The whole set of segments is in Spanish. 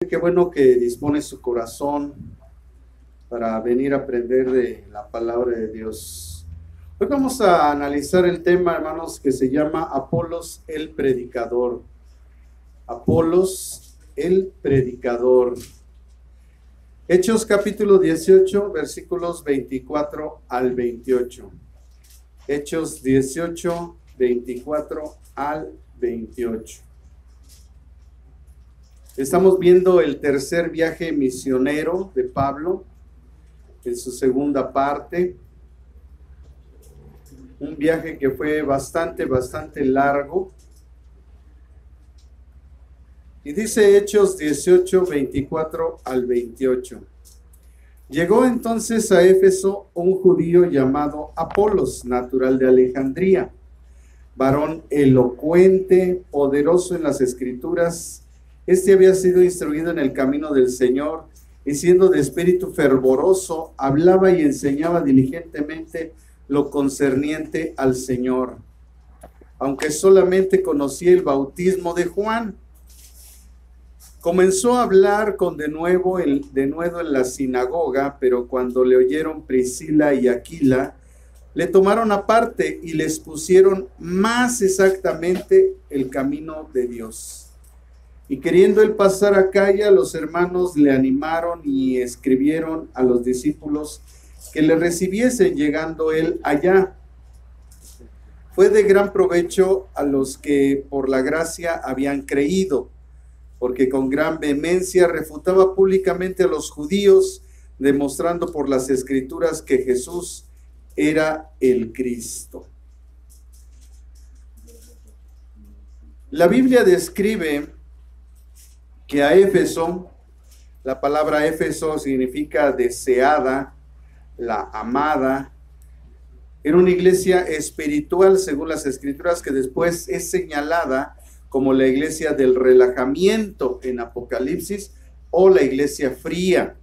qué bueno que dispone su corazón para venir a aprender de la palabra de Dios. Hoy vamos a analizar el tema, hermanos, que se llama Apolos el Predicador. Apolos el Predicador. Hechos capítulo 18, versículos 24 al 28. Hechos 18, 24 al 28. Estamos viendo el tercer viaje misionero de Pablo, en su segunda parte. Un viaje que fue bastante largo. Y dice Hechos 18, 24 al 28. Llegó entonces a Éfeso un judío llamado Apolos, natural de Alejandría, varón elocuente, poderoso en las escrituras. Este había sido instruido en el camino del Señor, y siendo de espíritu fervoroso, hablaba y enseñaba diligentemente lo concerniente al Señor, aunque solamente conocía el bautismo de Juan. Comenzó a hablar con denuedo en la sinagoga, pero cuando le oyeron Priscila y Aquila, le tomaron aparte y les pusieron más exactamente el camino de Dios. Y queriendo él pasar a Acaya, los hermanos le animaron y escribieron a los discípulos que le recibiesen llegando él allá. Fue de gran provecho a los que por la gracia habían creído, porque con gran vehemencia refutaba públicamente a los judíos, demostrando por las escrituras que Jesús era el Cristo. La Biblia describe que a Éfeso, la palabra Éfeso significa deseada, la amada, era una iglesia espiritual según las escrituras, que después es señalada como la iglesia del relajamiento en Apocalipsis, o la iglesia fría.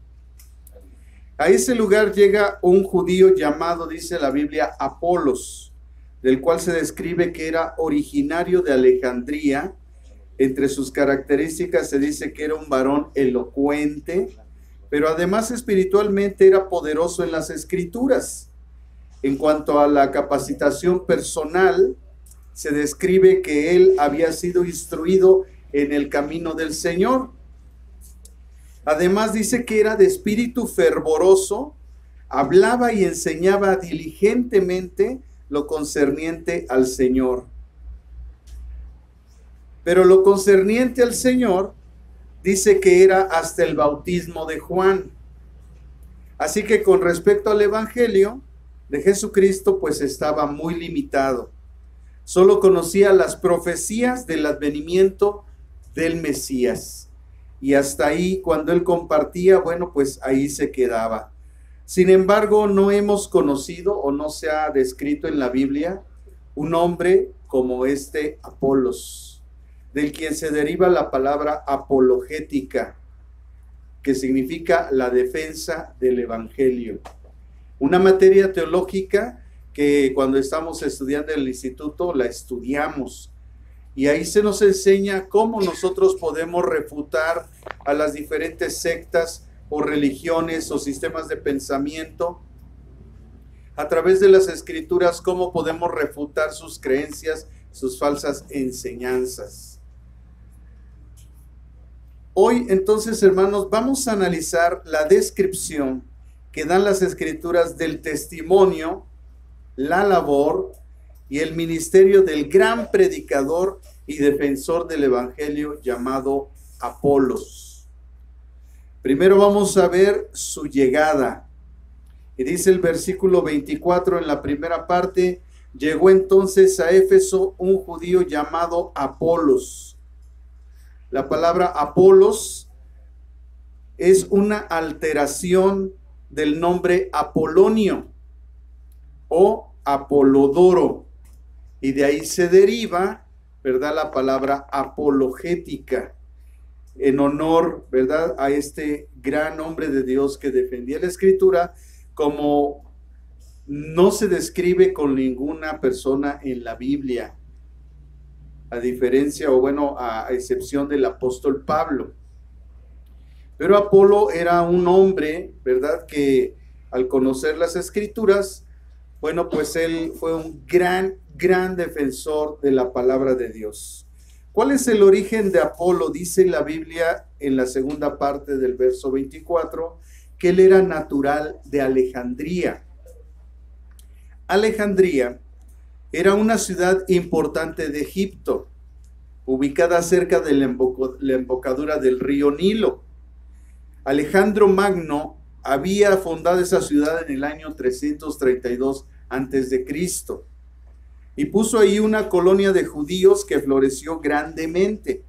A ese lugar llega un judío llamado, dice la Biblia, Apolos, del cual se describe que era originario de Alejandría. Entre sus características se dice que era un varón elocuente, pero además espiritualmente era poderoso en las escrituras. En cuanto a la capacitación personal, se describe que él había sido instruido en el camino del Señor. Además dice que era de espíritu fervoroso, hablaba y enseñaba diligentemente lo concerniente al Señor. Pero lo concerniente al Señor dice que era hasta el bautismo de Juan. Así que con respecto al Evangelio de Jesucristo, pues estaba muy limitado. Solo conocía las profecías del advenimiento del Mesías. Y hasta ahí, cuando él compartía, bueno, pues ahí se quedaba. Sin embargo, no hemos conocido o no se ha descrito en la Biblia un hombre como este Apolos, del quien se deriva la palabra apologética, que significa la defensa del Evangelio. Una materia teológica que cuando estamos estudiando en el instituto la estudiamos, y ahí se nos enseña cómo nosotros podemos refutar a las diferentes sectas o religiones o sistemas de pensamiento a través de las escrituras, cómo podemos refutar sus creencias, sus falsas enseñanzas. Hoy, entonces, hermanos, vamos a analizar la descripción que dan las escrituras del testimonio, la labor y el ministerio del gran predicador y defensor del evangelio llamado Apolos. Primero vamos a ver su llegada. Y dice el versículo 24 en la primera parte: llegó entonces a Éfeso un judío llamado Apolos. La palabra Apolos es una alteración del nombre Apolonio o Apolodoro, y de ahí se deriva, ¿verdad?, la palabra apologética, en honor, ¿verdad?, a este gran hombre de Dios que defendía la escritura, como no se describe con ninguna persona en la Biblia, a diferencia, o bueno, a excepción del apóstol Pablo. Pero Apolo era un hombre, ¿verdad? Que al conocer las escrituras, bueno, pues él fue un gran defensor de la palabra de Dios. ¿Cuál es el origen de Apolo? Dice la Biblia en la segunda parte del verso 24, que él era natural de Alejandría. Alejandría era una ciudad importante de Egipto, ubicada cerca de la embocadura del río Nilo. Alejandro Magno había fundado esa ciudad en el año 332 a.C. y puso ahí una colonia de judíos que floreció grandemente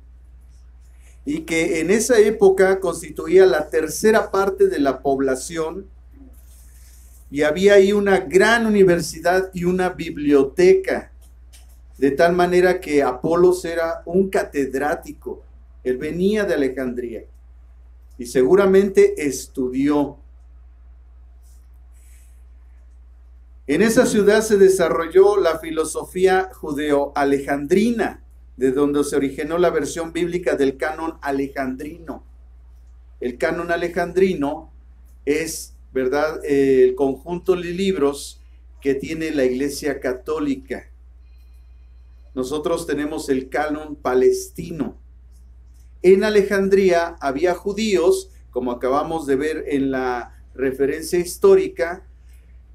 y que en esa época constituía la tercera parte de la población, y había ahí una gran universidad y una biblioteca, de tal manera que Apolos era un catedrático. Él venía de Alejandría y seguramente estudió. En esa ciudad se desarrolló la filosofía judeo-alejandrina, de donde se originó la versión bíblica del canon alejandrino. El canon alejandrino es, ¿verdad?, el conjunto de libros que tiene la Iglesia Católica. Nosotros tenemos el canon palestino. En Alejandría había judíos, como acabamos de ver en la referencia histórica,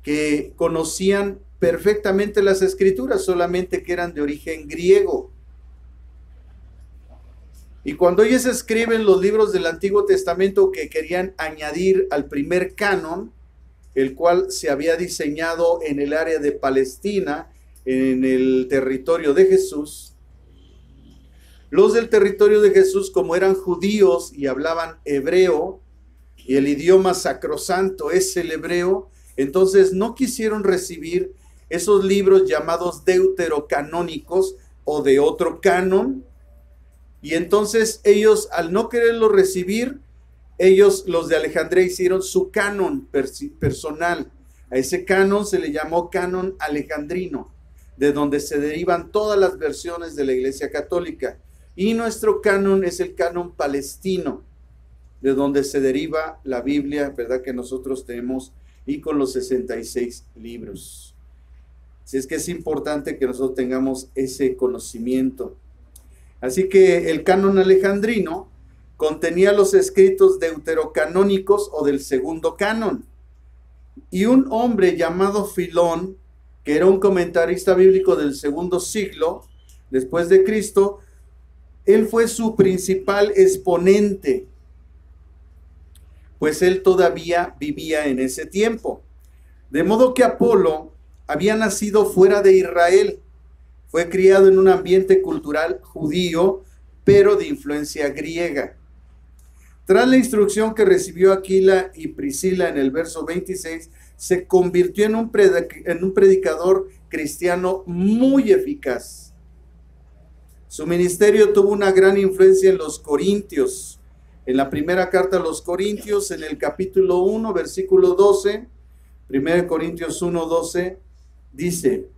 que conocían perfectamente las escrituras, solamente que eran de origen griego. Y cuando ellos escriben los libros del Antiguo Testamento que querían añadir al primer canon, el cual se había diseñado en el área de Palestina, en el territorio de Jesús, los del territorio de Jesús, como eran judíos y hablaban hebreo, y el idioma sacrosanto es el hebreo, entonces no quisieron recibir esos libros llamados deuterocanónicos o de otro canon, y entonces ellos, al no quererlo recibir, ellos, los de Alejandría, hicieron su canon personal. A ese canon se le llamó canon alejandrino, de donde se derivan todas las versiones de la Iglesia Católica. Y nuestro canon es el canon palestino, de donde se deriva la Biblia, ¿verdad?, que nosotros tenemos, y con los 66 libros. Así es que es importante que nosotros tengamos ese conocimiento. Así que el canon alejandrino contenía los escritos deuterocanónicos o del segundo canon. Y un hombre llamado Filón, que era un comentarista bíblico del segundo siglo después de Cristo, él fue su principal exponente, pues él todavía vivía en ese tiempo. De modo que Apolo había nacido fuera de Israel, fue criado en un ambiente cultural judío, pero de influencia griega. Tras la instrucción que recibió Aquila y Priscila en el verso 26, se convirtió en un predicador cristiano muy eficaz. Su ministerio tuvo una gran influencia en los corintios. En la primera carta a los Corintios, en el capítulo 1, versículo 12, 1 Corintios 1, 12, dice: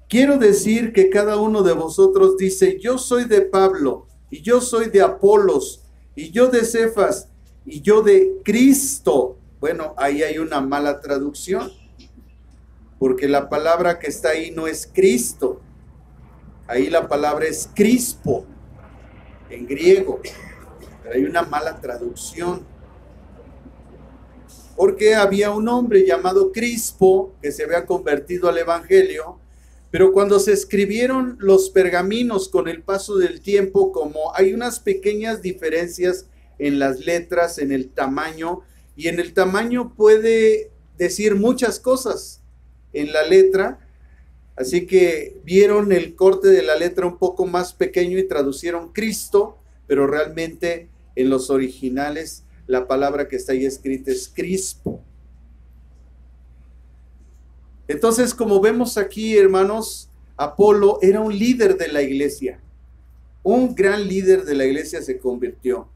quiero decir que cada uno de vosotros dice, yo soy de Pablo, y yo soy de Apolos, y yo de Cefas, y yo de Cristo. Bueno, ahí hay una mala traducción, porque la palabra que está ahí no es Cristo. Ahí la palabra es Crispo, en griego. Pero hay una mala traducción. Porque había un hombre llamado Crispo que se había convertido al evangelio, pero cuando se escribieron los pergaminos con el paso del tiempo, como hay unas pequeñas diferencias en las letras, en el tamaño, y en el tamaño puede decir muchas cosas en la letra, así que vieron el corte de la letra un poco más pequeño y traducieron Cristo, pero realmente en los originales la palabra que está ahí escrita es Crispo. Entonces, como vemos aquí, hermanos, Apolo era un líder de la iglesia. Un gran líder de la iglesia se convirtió.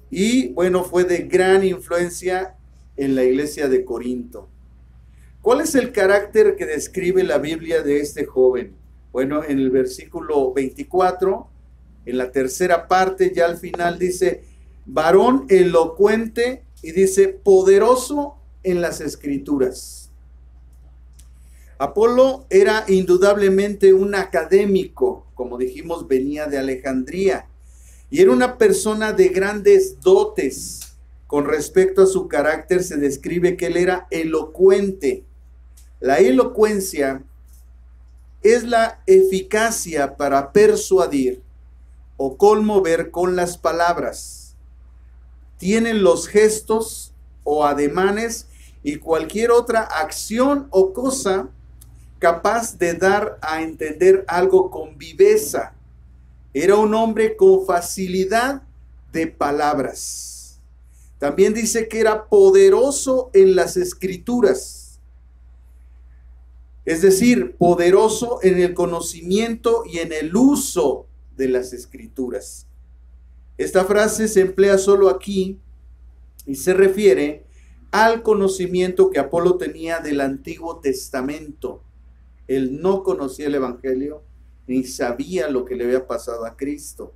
Y bueno, fue de gran influencia en la iglesia de Corinto. ¿Cuál es el carácter que describe la Biblia de este joven? Bueno, en el versículo 24 En la tercera parte, ya al final dice, varón elocuente, y dice, poderoso en las escrituras. Apolo era indudablemente un académico, como dijimos, venía de Alejandría, y era una persona de grandes dotes. Con respecto a su carácter, se describe que él era elocuente. La elocuencia es la eficacia para persuadir o conmover con las palabras. Tienen los gestos o ademanes y cualquier otra acción o cosa capaz de dar a entender algo con viveza. Era un hombre con facilidad de palabras. También dice que era poderoso en las escrituras. Es decir, poderoso en el conocimiento y en el uso de las escrituras. Esta frase se emplea solo aquí y se refiere al conocimiento que Apolo tenía del Antiguo Testamento. Él no conocía el Evangelio ni sabía lo que le había pasado a Cristo.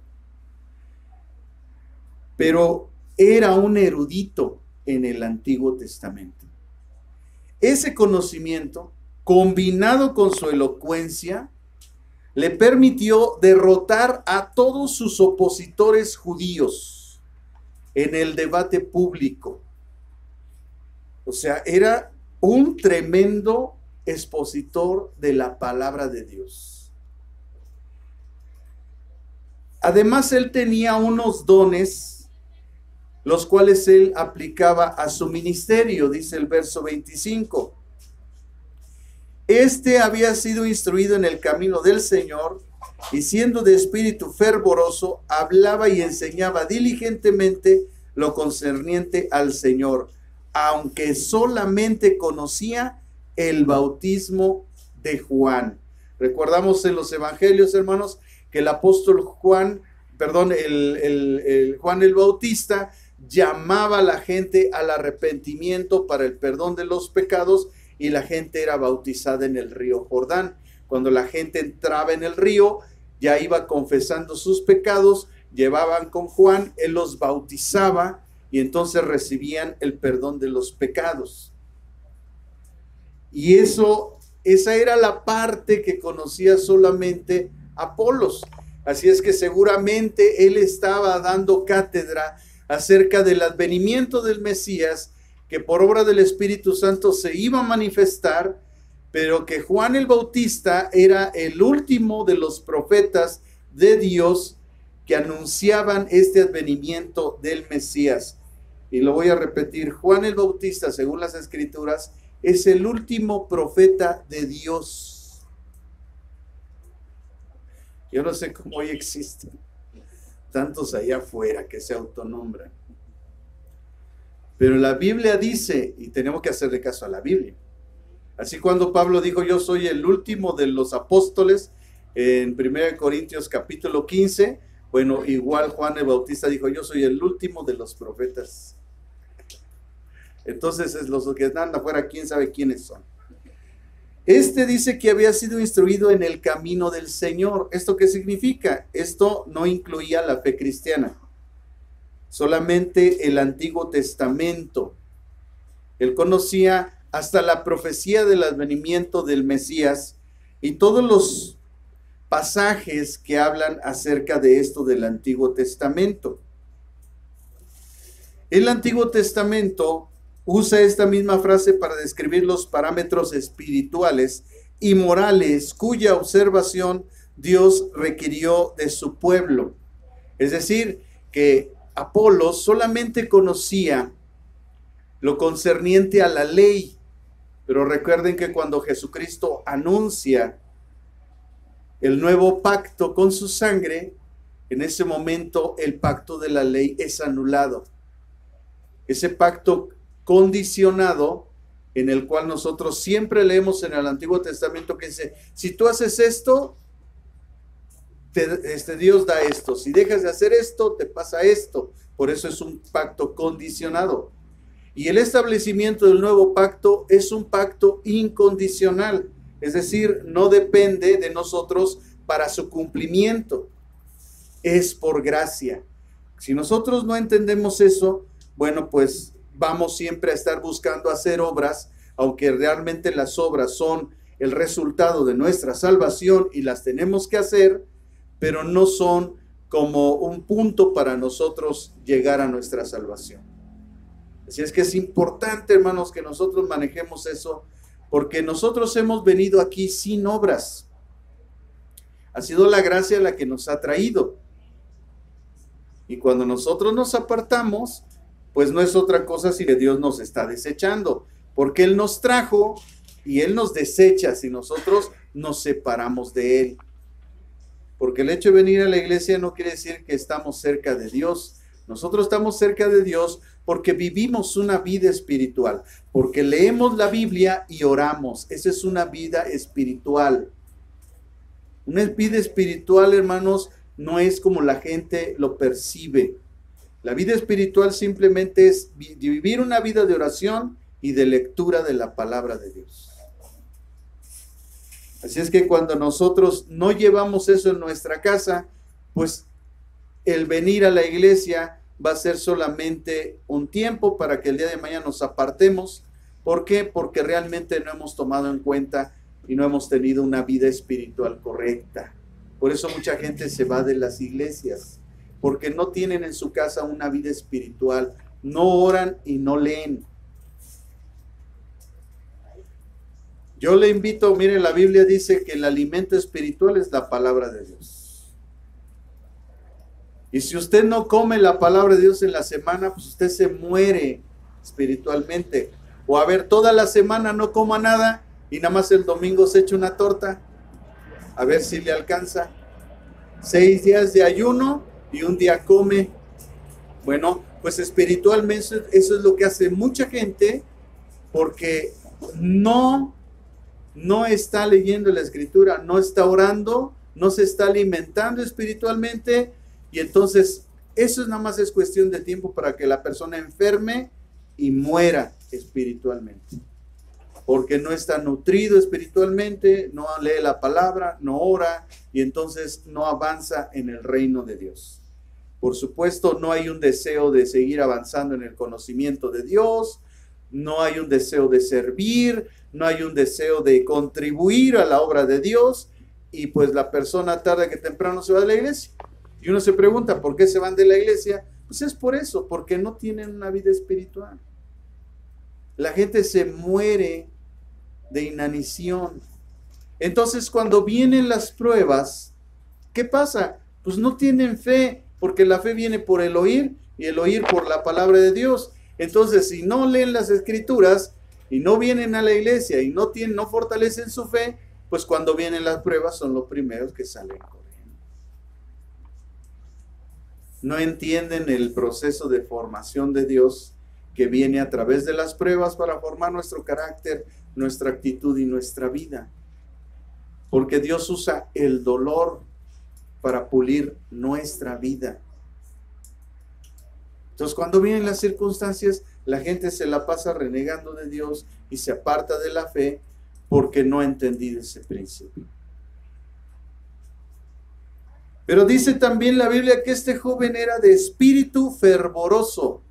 Pero era un erudito en el Antiguo Testamento. Ese conocimiento, combinado con su elocuencia, le permitió derrotar a todos sus opositores judíos en el debate público. O sea, era un tremendo expositor de la palabra de Dios. Además, él tenía unos dones, los cuales él aplicaba a su ministerio, dice el verso 25. Este había sido instruido en el camino del Señor, y siendo de espíritu fervoroso, hablaba y enseñaba diligentemente lo concerniente al Señor, aunque solamente conocía el bautismo de Juan. Recordamos en los evangelios, hermanos, que el apóstol Juan, Juan el Bautista, llamaba a la gente al arrepentimiento para el perdón de los pecados, y la gente era bautizada en el río Jordán. Cuando la gente entraba en el río, ya iba confesando sus pecados, llevaban con Juan, él los bautizaba y entonces recibían el perdón de los pecados. Y esa era la parte que conocía solamente Apolos. Así es que seguramente él estaba dando cátedra acerca del advenimiento del Mesías, que por obra del Espíritu Santo se iba a manifestar, pero que Juan el Bautista era el último de los profetas de Dios que anunciaban este advenimiento del Mesías. Y lo voy a repetir, Juan el Bautista, según las Escrituras, es el último profeta de Dios. Yo no sé cómo hoy existen tantos allá afuera que se autonombran. Pero la Biblia dice, y tenemos que hacerle caso a la Biblia. Así cuando Pablo dijo, yo soy el último de los apóstoles, en 1 Corintios capítulo 15, bueno, igual Juan el Bautista dijo, yo soy el último de los profetas. Entonces, los que están afuera, quién sabe quiénes son. Este dice que había sido instruido en el camino del Señor. ¿Esto qué significa? Esto no incluía la fe cristiana, solamente el Antiguo Testamento. Él conocía hasta la profecía del advenimiento del Mesías y todos los pasajes que hablan acerca de esto del Antiguo Testamento. El Antiguo Testamento usa esta misma frase para describir los parámetros espirituales y morales cuya observación Dios requirió de su pueblo. Es decir, que Apolo solamente conocía lo concerniente a la ley, pero recuerden que cuando Jesucristo anuncia el nuevo pacto con su sangre, en ese momento el pacto de la ley es anulado. Ese pacto condicionado en el cual nosotros siempre leemos en el Antiguo Testamento que dice, si tú haces esto, Dios da esto, si dejas de hacer esto, te pasa esto. Por eso es un pacto condicionado. Y el establecimiento del nuevo pacto es un pacto incondicional, es decir, no depende de nosotros para su cumplimiento. es por gracia. Si nosotros no entendemos eso, bueno, pues vamos siempre a estar buscando hacer obras, aunque realmente las obras son el resultado de nuestra salvación y las tenemos que hacer, pero no son como un punto para nosotros llegar a nuestra salvación. Así es que es importante, hermanos, que nosotros manejemos eso, porque nosotros hemos venido aquí sin obras. Ha sido la gracia la que nos ha traído. Y cuando nosotros nos apartamos, pues no es otra cosa si que Dios nos está desechando, porque Él nos trajo y Él nos desecha si nosotros nos separamos de Él. Porque el hecho de venir a la iglesia no quiere decir que estamos cerca de Dios. Nosotros estamos cerca de Dios porque vivimos una vida espiritual, porque leemos la Biblia y oramos. Esa es una vida espiritual. Una vida espiritual, hermanos, no es como la gente lo percibe. La vida espiritual simplemente es vivir una vida de oración y de lectura de la palabra de Dios. Así es que cuando nosotros no llevamos eso en nuestra casa, pues el venir a la iglesia va a ser solamente un tiempo para que el día de mañana nos apartemos. ¿Por qué? Porque realmente no hemos tomado en cuenta y no hemos tenido una vida espiritual correcta. Por eso mucha gente se va de las iglesias, porque no tienen en su casa una vida espiritual, no oran y no leen. Yo le invito, mire, la Biblia dice que el alimento espiritual es la palabra de Dios. Y si usted no come la palabra de Dios en la semana, pues usted se muere espiritualmente. O a ver, toda la semana no coma nada y nada más el domingo se echa una torta. A ver si le alcanza. 6 días de ayuno y un día come. Bueno, pues espiritualmente eso es lo que hace mucha gente, porque no está leyendo la escritura, no está orando, no se está alimentando espiritualmente, y entonces eso nada más es cuestión de tiempo para que la persona enferme y muera espiritualmente, porque no está nutrido espiritualmente, no lee la palabra, no ora, y entonces no avanza en el reino de Dios. Por supuesto, no hay un deseo de seguir avanzando en el conocimiento de Dios, no hay un deseo de servir, no hay un deseo de contribuir a la obra de Dios, y pues la persona tarde que temprano se va de la iglesia. Y uno se pregunta, ¿por qué se van de la iglesia? Pues es por eso, porque no tienen una vida espiritual. La gente se muere de inanición. Entonces, cuando vienen las pruebas, ¿qué pasa? Pues no tienen fe, porque la fe viene por el oír, y el oír por la palabra de Dios. Entonces, si no leen las escrituras y no vienen a la iglesia y no fortalecen su fe, pues cuando vienen las pruebas son los primeros que salen corriendo. No entienden el proceso de formación de Dios que viene a través de las pruebas para formar nuestro carácter, nuestra actitud y nuestra vida. Porque Dios usa el dolor para pulir nuestra vida. Entonces, cuando vienen las circunstancias, la gente se la pasa renegando de Dios y se aparta de la fe porque no ha entendido ese principio. Pero dice también la Biblia que este joven era de espíritu fervoroso.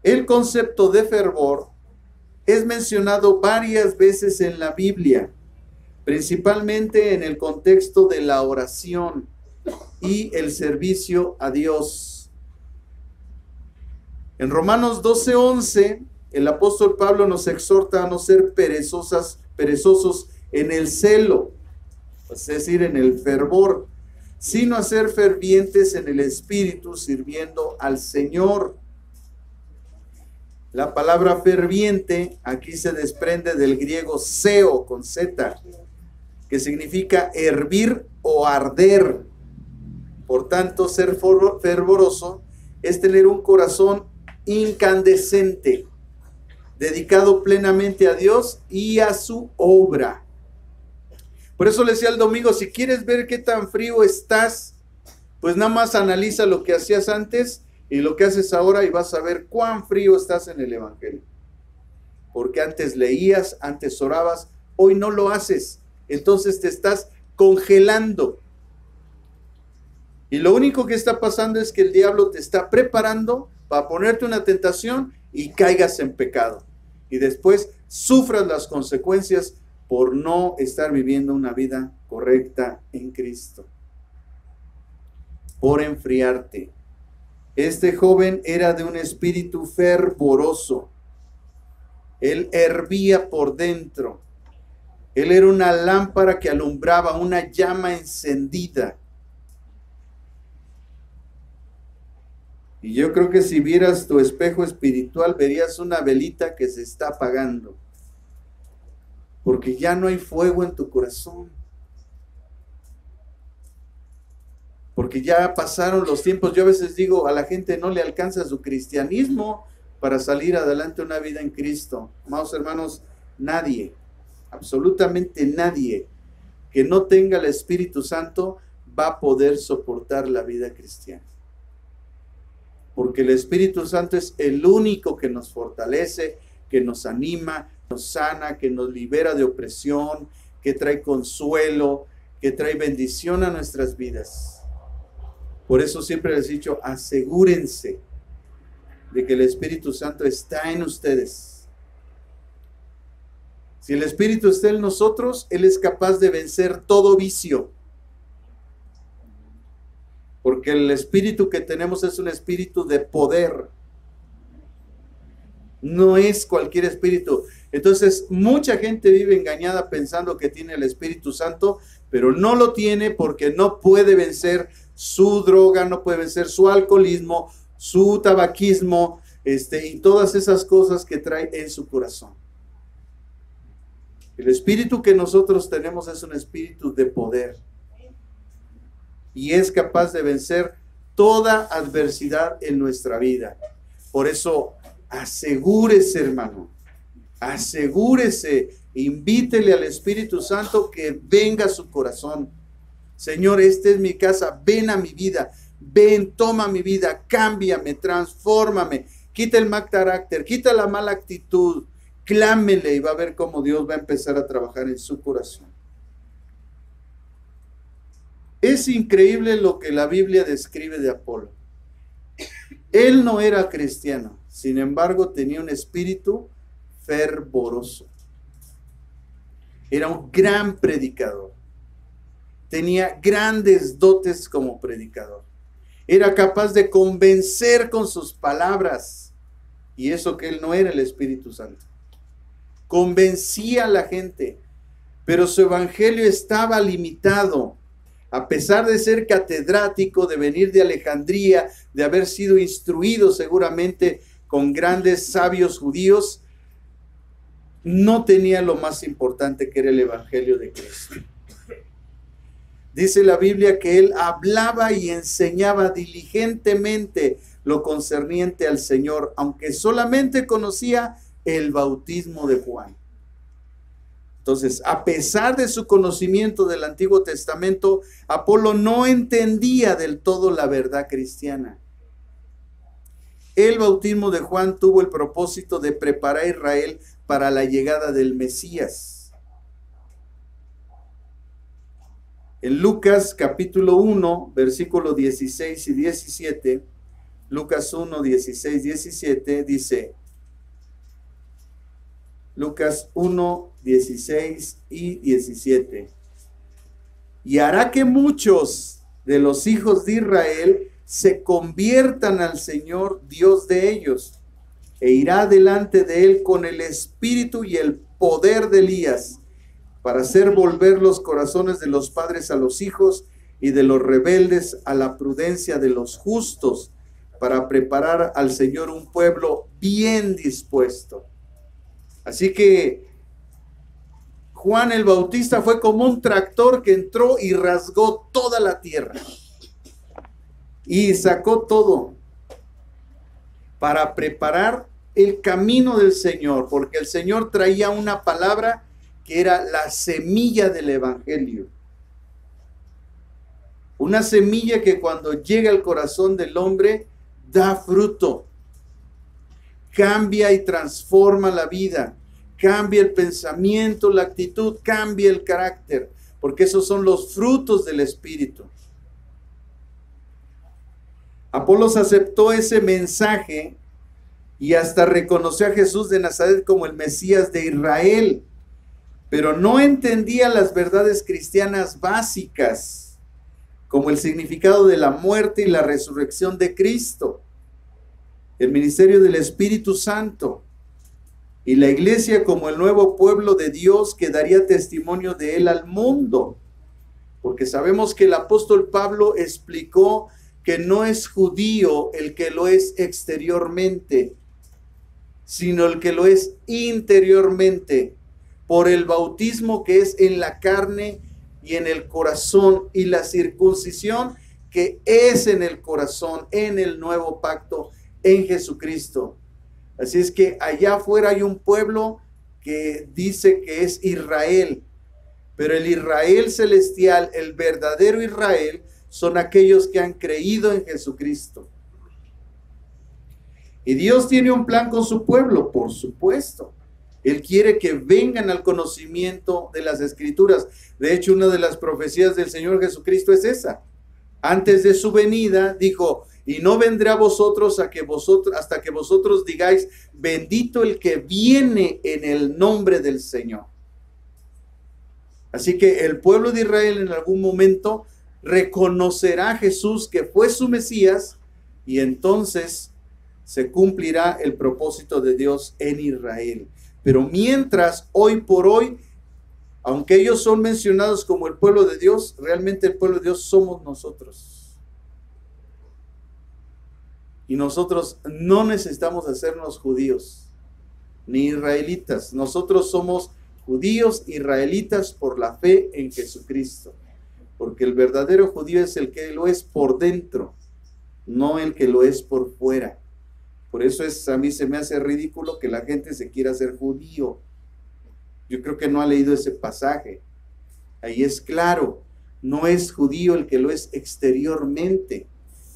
El concepto de fervor es mencionado varias veces en la Biblia, principalmente en el contexto de la oración y el servicio a Dios. En Romanos 12:11, el apóstol Pablo nos exhorta a no ser perezosos en el celo, es decir, en el fervor, sino a ser fervientes en el espíritu, sirviendo al Señor. La palabra ferviente aquí se desprende del griego seo con Z, que significa hervir o arder. Por tanto, ser fervoroso es tener un corazón incandescente, dedicado plenamente a Dios y a su obra. Por eso le decía el domingo, si quieres ver qué tan frío estás, pues nada más analiza lo que hacías antes y lo que haces ahora y vas a ver cuán frío estás en el evangelio. Porque antes leías, antes orabas, hoy no lo haces. Entonces te estás congelando. Y lo único que está pasando es que el diablo te está preparando para ponerte una tentación y caigas en pecado. Y después sufras las consecuencias por no estar viviendo una vida correcta en Cristo. Por enfriarte. Este joven era de un espíritu fervoroso. Él hervía por dentro. Él era una lámpara que alumbraba, una llama encendida. Y yo creo que si vieras tu espejo espiritual, verías una velita que se está apagando. Porque ya no hay fuego en tu corazón. Porque ya pasaron los tiempos. Yo a veces digo, a la gente no le alcanza su cristianismo para salir adelante una vida en Cristo. Amados hermanos, nadie, absolutamente nadie que no tenga el Espíritu Santo va a poder soportar la vida cristiana. Porque el Espíritu Santo es el único que nos fortalece, que nos anima, nos sana, que nos libera de opresión, que trae consuelo, que trae bendición a nuestras vidas. Por eso siempre les he dicho, asegúrense de que el Espíritu Santo está en ustedes. Si el Espíritu está en nosotros, Él es capaz de vencer todo vicio. Porque el espíritu que tenemos es un espíritu de poder. No es cualquier espíritu. Entonces, mucha gente vive engañada pensando que tiene el Espíritu Santo, pero no lo tiene porque no puede vencer su droga, no puede vencer su alcoholismo, su tabaquismo, y todas esas cosas que trae en su corazón. El espíritu que nosotros tenemos es un espíritu de poder. Y es capaz de vencer toda adversidad en nuestra vida. Por eso, asegúrese, hermano, asegúrese, invítele al Espíritu Santo que venga a su corazón. Señor, esta es mi casa, ven a mi vida, ven, toma mi vida, cámbiame, transfórmame, quita el mal carácter, quita la mala actitud, clámele y va a ver cómo Dios va a empezar a trabajar en su corazón. Es increíble lo que la Biblia describe de Apolo. Él no era cristiano, sin embargo tenía un espíritu fervoroso. Era un gran predicador. Tenía grandes dotes como predicador. Era capaz de convencer con sus palabras. Y eso que él no era el Espíritu Santo. Convencía a la gente, pero su evangelio estaba limitado. A pesar de ser catedrático, de venir de Alejandría, de haber sido instruido seguramente con grandes sabios judíos, no tenía lo más importante que era el evangelio de Cristo. Dice la Biblia que él hablaba y enseñaba diligentemente lo concerniente al Señor, aunque solamente conocía el bautismo de Juan. Entonces, a pesar de su conocimiento del Antiguo Testamento, Apolo no entendía del todo la verdad cristiana. El bautismo de Juan tuvo el propósito de preparar a Israel para la llegada del Mesías. En Lucas capítulo 1, versículos 16 y 17, Lucas 1, 16, 17, dice, Lucas 1, 16 y 17. Y hará que muchos de los hijos de Israel se conviertan al Señor Dios de ellos, e irá delante de él con el espíritu y el poder de Elías, para hacer volver los corazones de los padres a los hijos y de los rebeldes a la prudencia de los justos, para preparar al Señor un pueblo bien dispuesto. Así que Juan el Bautista fue como un tractor que entró y rasgó toda la tierra y sacó todo para preparar el camino del Señor, porque el Señor traía una palabra que era la semilla del evangelio. Una semilla que cuando llega al corazón del hombre da fruto, cambia y transforma la vida, cambia el pensamiento, la actitud, cambia el carácter, porque esos son los frutos del Espíritu. Apolos aceptó ese mensaje y hasta reconoció a Jesús de Nazaret como el Mesías de Israel, pero no entendía las verdades cristianas básicas, como el significado de la muerte y la resurrección de Cristo, el ministerio del Espíritu Santo y la iglesia como el nuevo pueblo de Dios que daría testimonio de él al mundo. Porque sabemos que el apóstol Pablo explicó que no es judío el que lo es exteriormente, sino el que lo es interiormente, por el bautismo que es en la carne y en el corazón, y la circuncisión que es en el corazón, en el nuevo pacto, en Jesucristo. Así es que allá afuera hay un pueblo que dice que es Israel, pero el Israel celestial, el verdadero Israel, son aquellos que han creído en Jesucristo. Y Dios tiene un plan con su pueblo, por supuesto. Él quiere que vengan al conocimiento de las Escrituras. De hecho, una de las profecías del Señor Jesucristo es esa. Antes de su venida, dijo: y no vendré a vosotros hasta que vosotros digáis: bendito el que viene en el nombre del Señor. Así que el pueblo de Israel en algún momento reconocerá a Jesús que fue su Mesías, y entonces se cumplirá el propósito de Dios en Israel. Pero mientras, hoy por hoy, aunque ellos son mencionados como el pueblo de Dios, realmente el pueblo de Dios somos nosotros. Y nosotros no necesitamos hacernos judíos ni israelitas. Nosotros somos judíos israelitas por la fe en Jesucristo. Porque el verdadero judío es el que lo es por dentro, no el que lo es por fuera. Por eso a mí se me hace ridículo que la gente se quiera hacer judío. Yo creo que no ha leído ese pasaje. Ahí es claro, no es judío el que lo es exteriormente,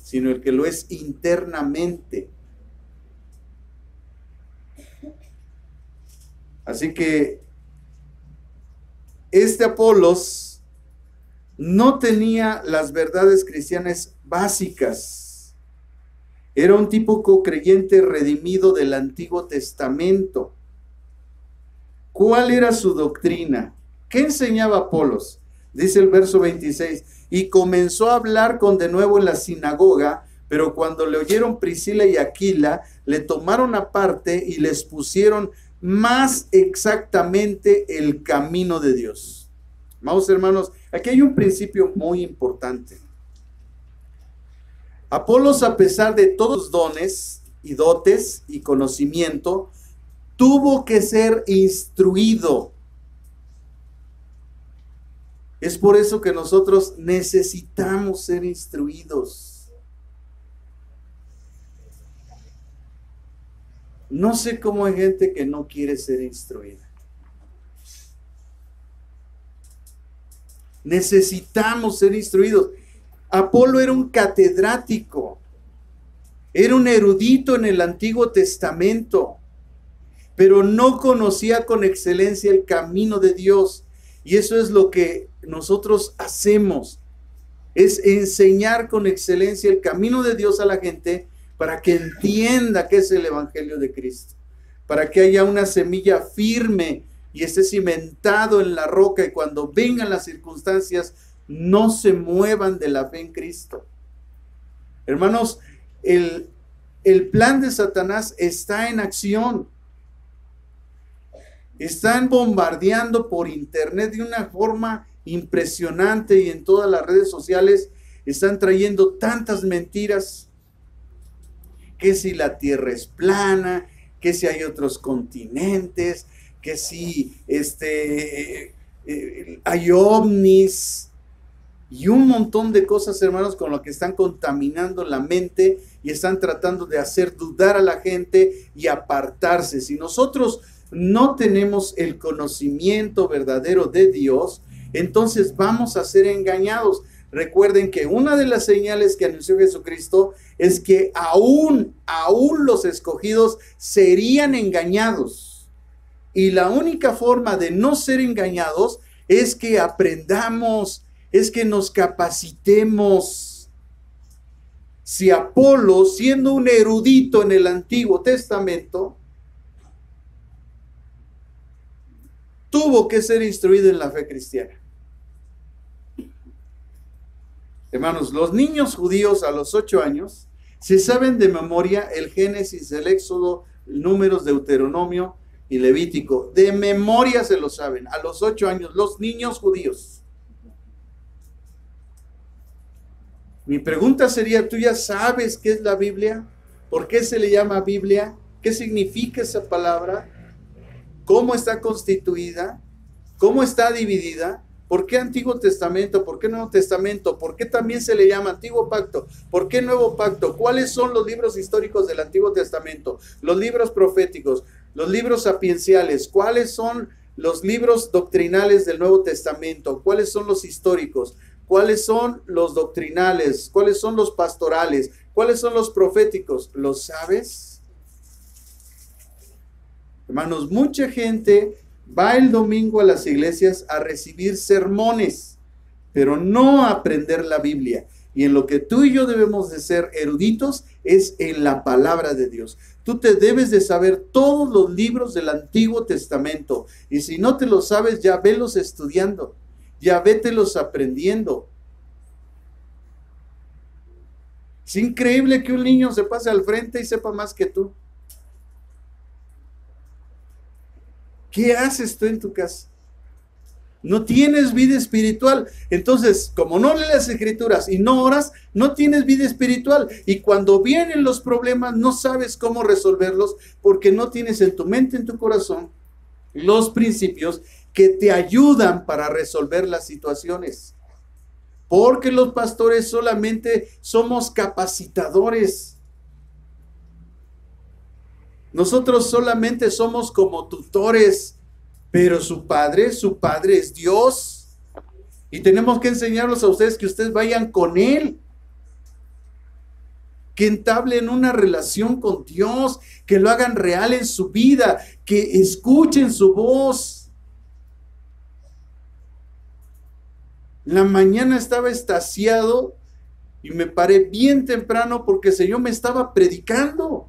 sino el que lo es internamente. Así que este Apolos no tenía las verdades cristianas básicas. Era un tipo creyente redimido del Antiguo Testamento. ¿Cuál era su doctrina? ¿Qué enseñaba Apolos? Dice el verso 26, y comenzó a hablar de nuevo en la sinagoga, pero cuando le oyeron Priscila y Aquila, le tomaron aparte y les pusieron más exactamente el camino de Dios. Amados hermanos, aquí hay un principio muy importante. Apolos, a pesar de todos los dones y dotes y conocimiento, tuvo que ser instruido. Es por eso que nosotros necesitamos ser instruidos. No sé cómo hay gente que no quiere ser instruida. Necesitamos ser instruidos. Apolo era un catedrático, era un erudito en el Antiguo Testamento, pero no conocía con excelencia el camino de Dios. Y eso es lo que nosotros hacemos, es enseñar con excelencia el camino de Dios a la gente para que entienda qué es el Evangelio de Cristo, para que haya una semilla firme y esté cimentado en la roca, y cuando vengan las circunstancias no se muevan de la fe en Cristo. Hermanos, el plan de Satanás está en acción. Están bombardeando por internet de una forma impresionante, y en todas las redes sociales están trayendo tantas mentiras, que si la tierra es plana, que si hay otros continentes, que si hay ovnis y un montón de cosas, hermanos, con lo que están contaminando la mente y están tratando de hacer dudar a la gente y apartarse. Si nosotros no tenemos el conocimiento verdadero de Dios, entonces vamos a ser engañados. Recuerden que una de las señales que anunció Jesucristo es que aún los escogidos serían engañados. Y la única forma de no ser engañados es que aprendamos, es que nos capacitemos. si Apolo, siendo un erudito en el Antiguo Testamento, tuvo que ser instruido en la fe cristiana? Hermanos, los niños judíos a los 8 años se saben de memoria el Génesis, el Éxodo, Números, Deuteronomio y Levítico. De memoria se lo saben, a los 8 años, los niños judíos. Mi pregunta sería, ¿tú ya sabes qué es la Biblia? ¿Por qué se le llama Biblia? ¿Qué significa esa palabra? ¿Cómo está constituida? ¿Cómo está dividida? ¿Por qué Antiguo Testamento? ¿Por qué Nuevo Testamento? ¿Por qué también se le llama Antiguo Pacto? ¿Por qué Nuevo Pacto? ¿Cuáles son los libros históricos del Antiguo Testamento? Los libros proféticos, los libros sapienciales. ¿Cuáles son los libros doctrinales del Nuevo Testamento? ¿Cuáles son los históricos? ¿Cuáles son los doctrinales? ¿Cuáles son los pastorales? ¿Cuáles son los proféticos? ¿Lo sabes? Hermanos, mucha gente va el domingo a las iglesias a recibir sermones, pero no a aprender la Biblia. Y en lo que tú y yo debemos de ser eruditos es en la palabra de Dios. Tú te debes de saber todos los libros del Antiguo Testamento. Y si no te los sabes, ya velos estudiando. Ya vételos aprendiendo. Es increíble que un niño se pase al frente y sepa más que tú. ¿Qué haces tú en tu casa? No tienes vida espiritual. Entonces, como no lees las escrituras y no oras, no tienes vida espiritual. Y cuando vienen los problemas, no sabes cómo resolverlos porque no tienes en tu mente, en tu corazón, los principios que te ayudan para resolver las situaciones. Porque los pastores solamente somos capacitadores. Nosotros solamente somos como tutores, pero su padre es Dios. Y tenemos que enseñarlos a ustedes que ustedes vayan con Él. Que entablen una relación con Dios, que lo hagan real en su vida, que escuchen su voz. En la mañana estaba extasiado y me paré bien temprano porque el Señor me estaba predicando.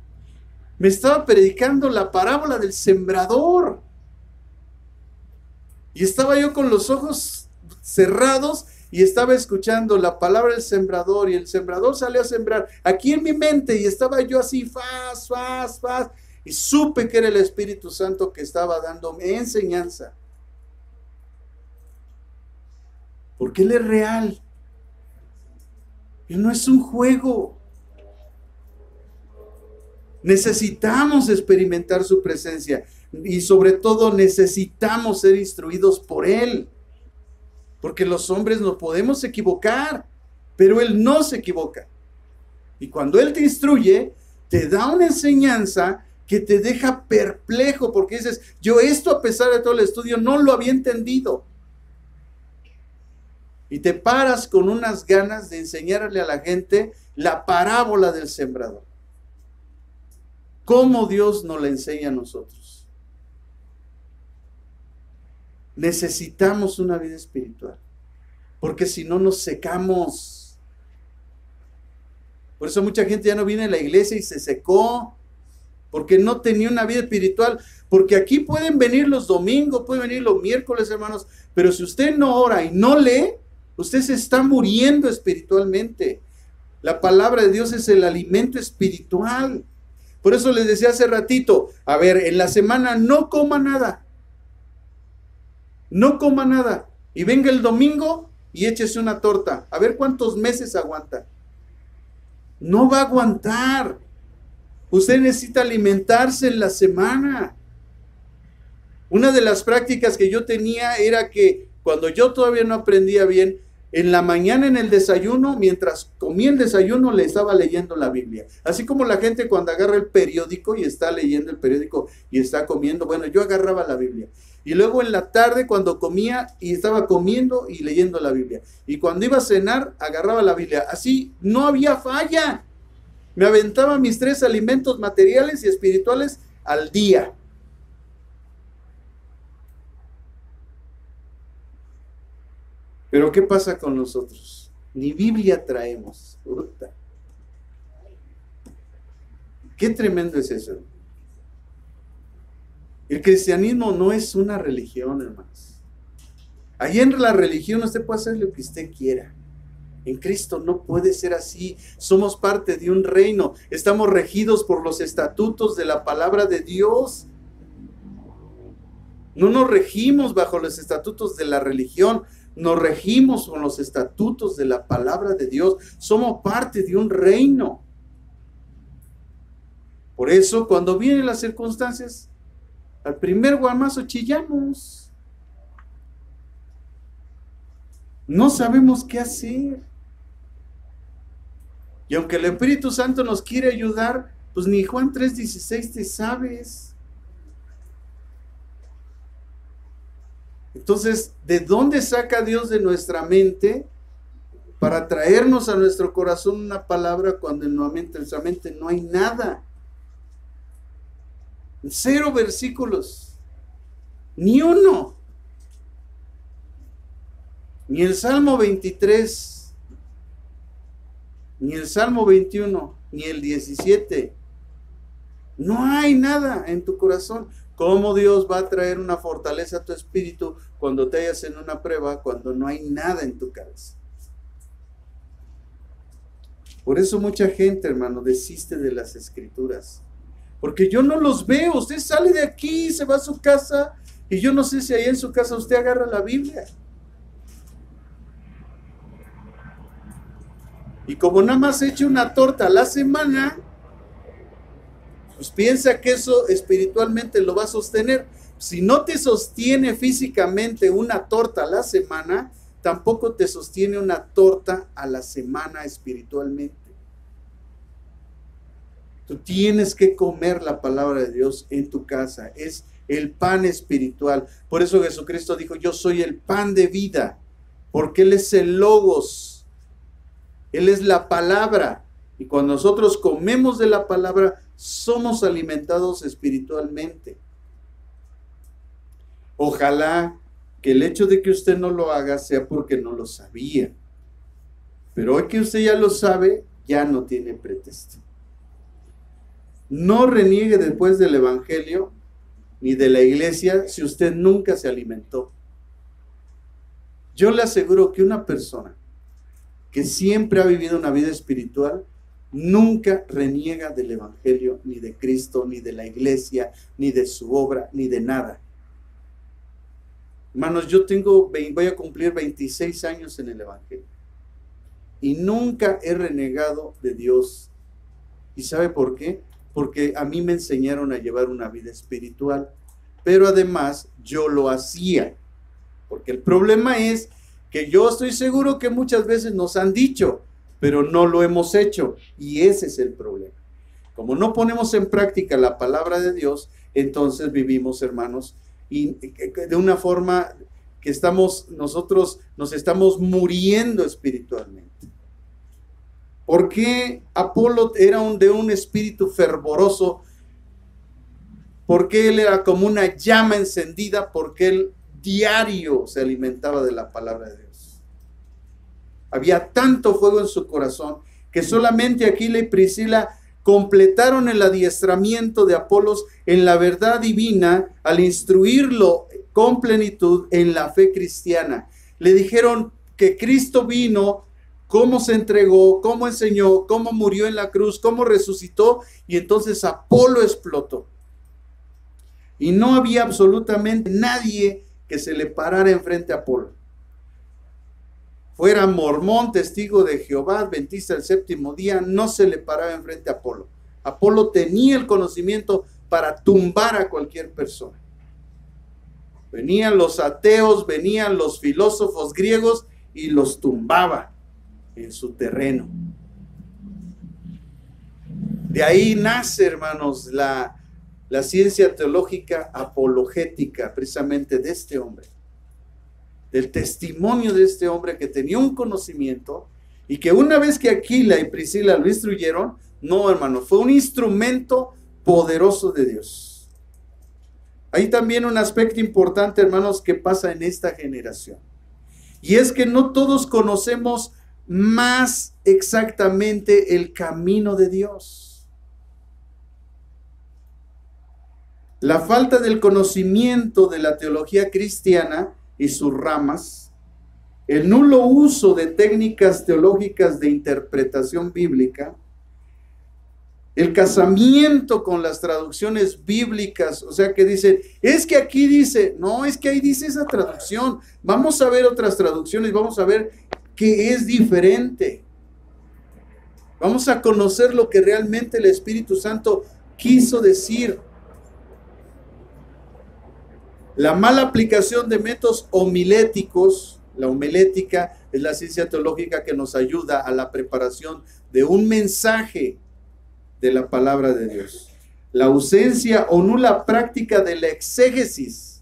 Me estaba predicando la parábola del sembrador. Y estaba yo con los ojos cerrados y estaba escuchando la palabra del sembrador. Y el sembrador salió a sembrar aquí en mi mente y estaba yo así, faz. Y supe que era el Espíritu Santo que estaba dándome enseñanza. Porque Él es real. Él no es un juego. Necesitamos experimentar su presencia y sobre todo necesitamos ser instruidos por Él, porque los hombres nos podemos equivocar, pero Él no se equivoca. Y cuando Él te instruye, te da una enseñanza que te deja perplejo, porque dices, yo esto a pesar de todo el estudio no lo había entendido. Y te paras con unas ganas de enseñarle a la gente la parábola del sembrador. ¿Cómo Dios nos la enseña a nosotros? Necesitamos una vida espiritual, porque si no nos secamos. Por eso mucha gente ya no viene a la iglesia y se secó, porque no tenía una vida espiritual. Porque aquí pueden venir los domingos, pueden venir los miércoles, hermanos, pero si usted no ora y no lee, usted se está muriendo espiritualmente. La palabra de Dios es el alimento espiritual. Por eso les decía hace ratito, a ver, en la semana no coma nada. No coma nada. Y venga el domingo y échese una torta. A ver cuántos meses aguanta. No va a aguantar. Usted necesita alimentarse en la semana. Una de las prácticas que yo tenía era que cuando yo todavía no aprendía bien, en la mañana en el desayuno, mientras comía el desayuno, le estaba leyendo la Biblia. Así como la gente cuando agarra el periódico y está leyendo el periódico y está comiendo, bueno, yo agarraba la Biblia. Y luego en la tarde cuando comía y estaba comiendo y leyendo la Biblia. Y cuando iba a cenar, agarraba la Biblia. Así no había falla. Me aventaba mis 3 alimentos materiales y espirituales al día. Pero ¿qué pasa con nosotros? Ni Biblia traemos. Qué tremendo es eso. El cristianismo no es una religión, hermanos. Allí en la religión usted puede hacer lo que usted quiera. En Cristo no puede ser así. Somos parte de un reino. Estamos regidos por los estatutos de la palabra de Dios. No nos regimos bajo los estatutos de la religión. Nos regimos con los estatutos de la palabra de Dios. Somos parte de un reino. Por eso, cuando vienen las circunstancias, al primer guamazo chillamos. No sabemos qué hacer. Y aunque el Espíritu Santo nos quiere ayudar, pues ni Juan 3:16 te sabes. Entonces, ¿de dónde saca Dios de nuestra mente para traernos a nuestro corazón una palabra cuando en nuestra mente no hay nada? 0 versículos, ni uno. Ni el Salmo 23, ni el Salmo 21, ni el 17. No hay nada en tu corazón. ¿Cómo Dios va a traer una fortaleza a tu espíritu cuando te hallas en una prueba, cuando no hay nada en tu cabeza? Por eso mucha gente, hermano, desiste de las escrituras. Porque yo no los veo. Usted sale de aquí, se va a su casa, y yo no sé si ahí en su casa usted agarra la Biblia. Y como nada más echa una torta a la semana, pues piensa que eso espiritualmente lo va a sostener. Si no te sostiene físicamente una torta a la semana, tampoco te sostiene una torta a la semana espiritualmente. Tú tienes que comer la palabra de Dios en tu casa. Es el pan espiritual. Por eso Jesucristo dijo, yo soy el pan de vida. Porque Él es el Logos. Él es la palabra. Y cuando nosotros comemos de la palabra, somos alimentados espiritualmente. Ojalá que el hecho de que usted no lo haga sea porque no lo sabía. Pero hoy que usted ya lo sabe, ya no tiene pretexto. No reniegue después del Evangelio ni de la iglesia si usted nunca se alimentó. Yo le aseguro que una persona que siempre ha vivido una vida espiritual nunca reniega del Evangelio, ni de Cristo, ni de la iglesia, ni de su obra, ni de nada. Hermanos, yo voy a cumplir 26 años en el Evangelio y nunca he renegado de Dios. ¿Y sabe por qué? Porque a mí me enseñaron a llevar una vida espiritual, pero además yo lo hacía. Porque el problema es que yo estoy seguro que muchas veces nos han dicho, pero no lo hemos hecho, y ese es el problema. Como no ponemos en práctica la palabra de Dios, entonces vivimos, hermanos, y de una forma que nosotros nos estamos muriendo espiritualmente. ¿Por qué Apolo era de un espíritu fervoroso? ¿Por qué él era como una llama encendida? Porque él diario se alimentaba de la palabra de Dios. Había tanto fuego en su corazón que solamente Aquila y Priscila completaron el adiestramiento de Apolos en la verdad divina al instruirlo con plenitud en la fe cristiana. Le dijeron que Cristo vino, cómo se entregó, cómo enseñó, cómo murió en la cruz, cómo resucitó, y entonces Apolo explotó. Y no había absolutamente nadie que se le parara enfrente a Apolo. Fuera mormón, testigo de Jehová, adventista del séptimo día, no se le paraba enfrente a Apolo. Apolo tenía el conocimiento para tumbar a cualquier persona. Venían los ateos, venían los filósofos griegos y los tumbaba en su terreno. De ahí nace, hermanos, la ciencia teológica apologética, precisamente de este hombre, del testimonio de este hombre que tenía un conocimiento y que una vez que Aquila y Priscila lo instruyeron, no, hermano, fue un instrumento poderoso de Dios. Hay también un aspecto importante, hermanos, que pasa en esta generación, y es que no todos conocemos más exactamente el camino de Dios. La falta del conocimiento de la teología cristiana y sus ramas, el nulo uso de técnicas teológicas de interpretación bíblica, el casamiento con las traducciones bíblicas, o sea que dicen, es que aquí dice, no, es que ahí dice esa traducción, vamos a ver otras traducciones, vamos a ver qué es diferente. Vamos a conocer lo que realmente el Espíritu Santo quiso decir. La mala aplicación de métodos homiléticos, la homilética es la ciencia teológica que nos ayuda a la preparación de un mensaje de la palabra de Dios. La ausencia o nula práctica de la exégesis,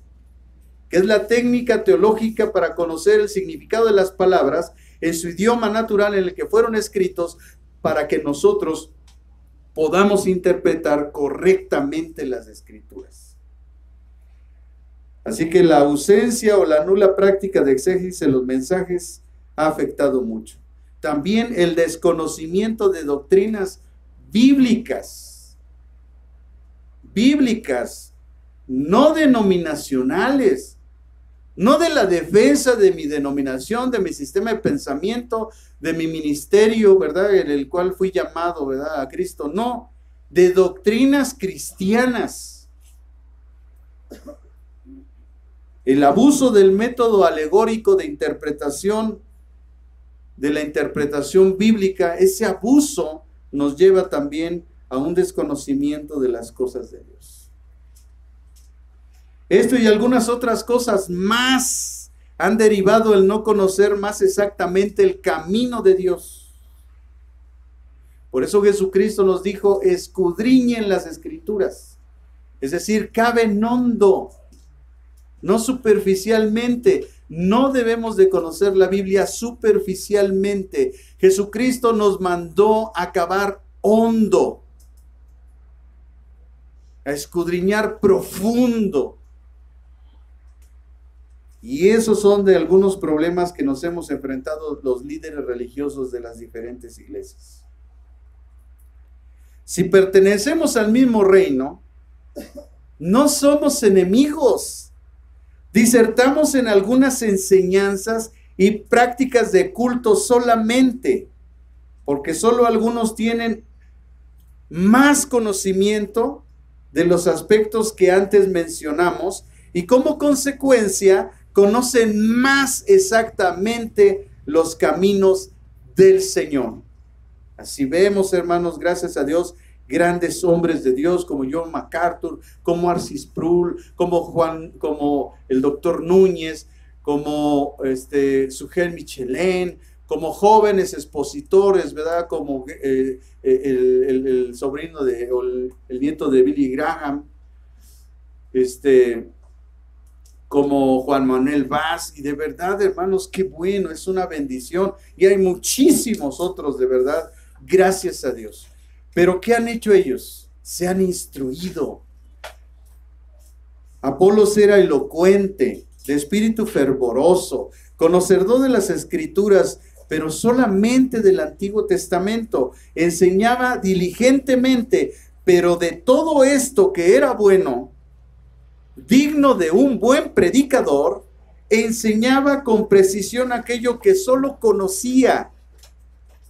que es la técnica teológica para conocer el significado de las palabras en su idioma natural en el que fueron escritos, para que nosotros podamos interpretar correctamente las Escrituras. Así que la ausencia o la nula práctica de exégesis en los mensajes ha afectado mucho. También el desconocimiento de doctrinas bíblicas, no denominacionales, no de la defensa de mi denominación, de mi sistema de pensamiento, de mi ministerio, ¿verdad? En el cual fui llamado, ¿verdad? A Cristo, no, de doctrinas cristianas. El abuso del método alegórico de interpretación, de la interpretación bíblica, ese abuso nos lleva también a un desconocimiento de las cosas de Dios. Esto y algunas otras cosas más han derivado el no conocer más exactamente el camino de Dios. Por eso Jesucristo nos dijo, escudriñen las Escrituras. Es decir, caben hondo, no superficialmente. No debemos de conocer la Biblia superficialmente. Jesucristo nos mandó a cavar hondo, a escudriñar profundo. Y esos son de algunos problemas que nos hemos enfrentado los líderes religiosos de las diferentes iglesias. Si pertenecemos al mismo reino, no somos enemigos. Disertamos en algunas enseñanzas y prácticas de culto solamente, porque solo algunos tienen más conocimiento de los aspectos que antes mencionamos y como consecuencia conocen más exactamente los caminos del Señor. Así vemos, hermanos, gracias a Dios, grandes hombres de Dios como John MacArthur, como Arcis Sproul, como el doctor Núñez, como Sugel Michelin, como jóvenes expositores, ¿verdad? Como el sobrino o el nieto de Billy Graham, como Juan Manuel Vaz, y de verdad, hermanos, qué bueno, es una bendición, y hay muchísimos otros, de verdad, gracias a Dios. Pero ¿qué han hecho ellos? Se han instruido. Apolos era elocuente, de espíritu fervoroso, conocedor de las Escrituras, pero solamente del Antiguo Testamento. Enseñaba diligentemente, pero de todo esto que era bueno, digno de un buen predicador, enseñaba con precisión aquello que solo conocía,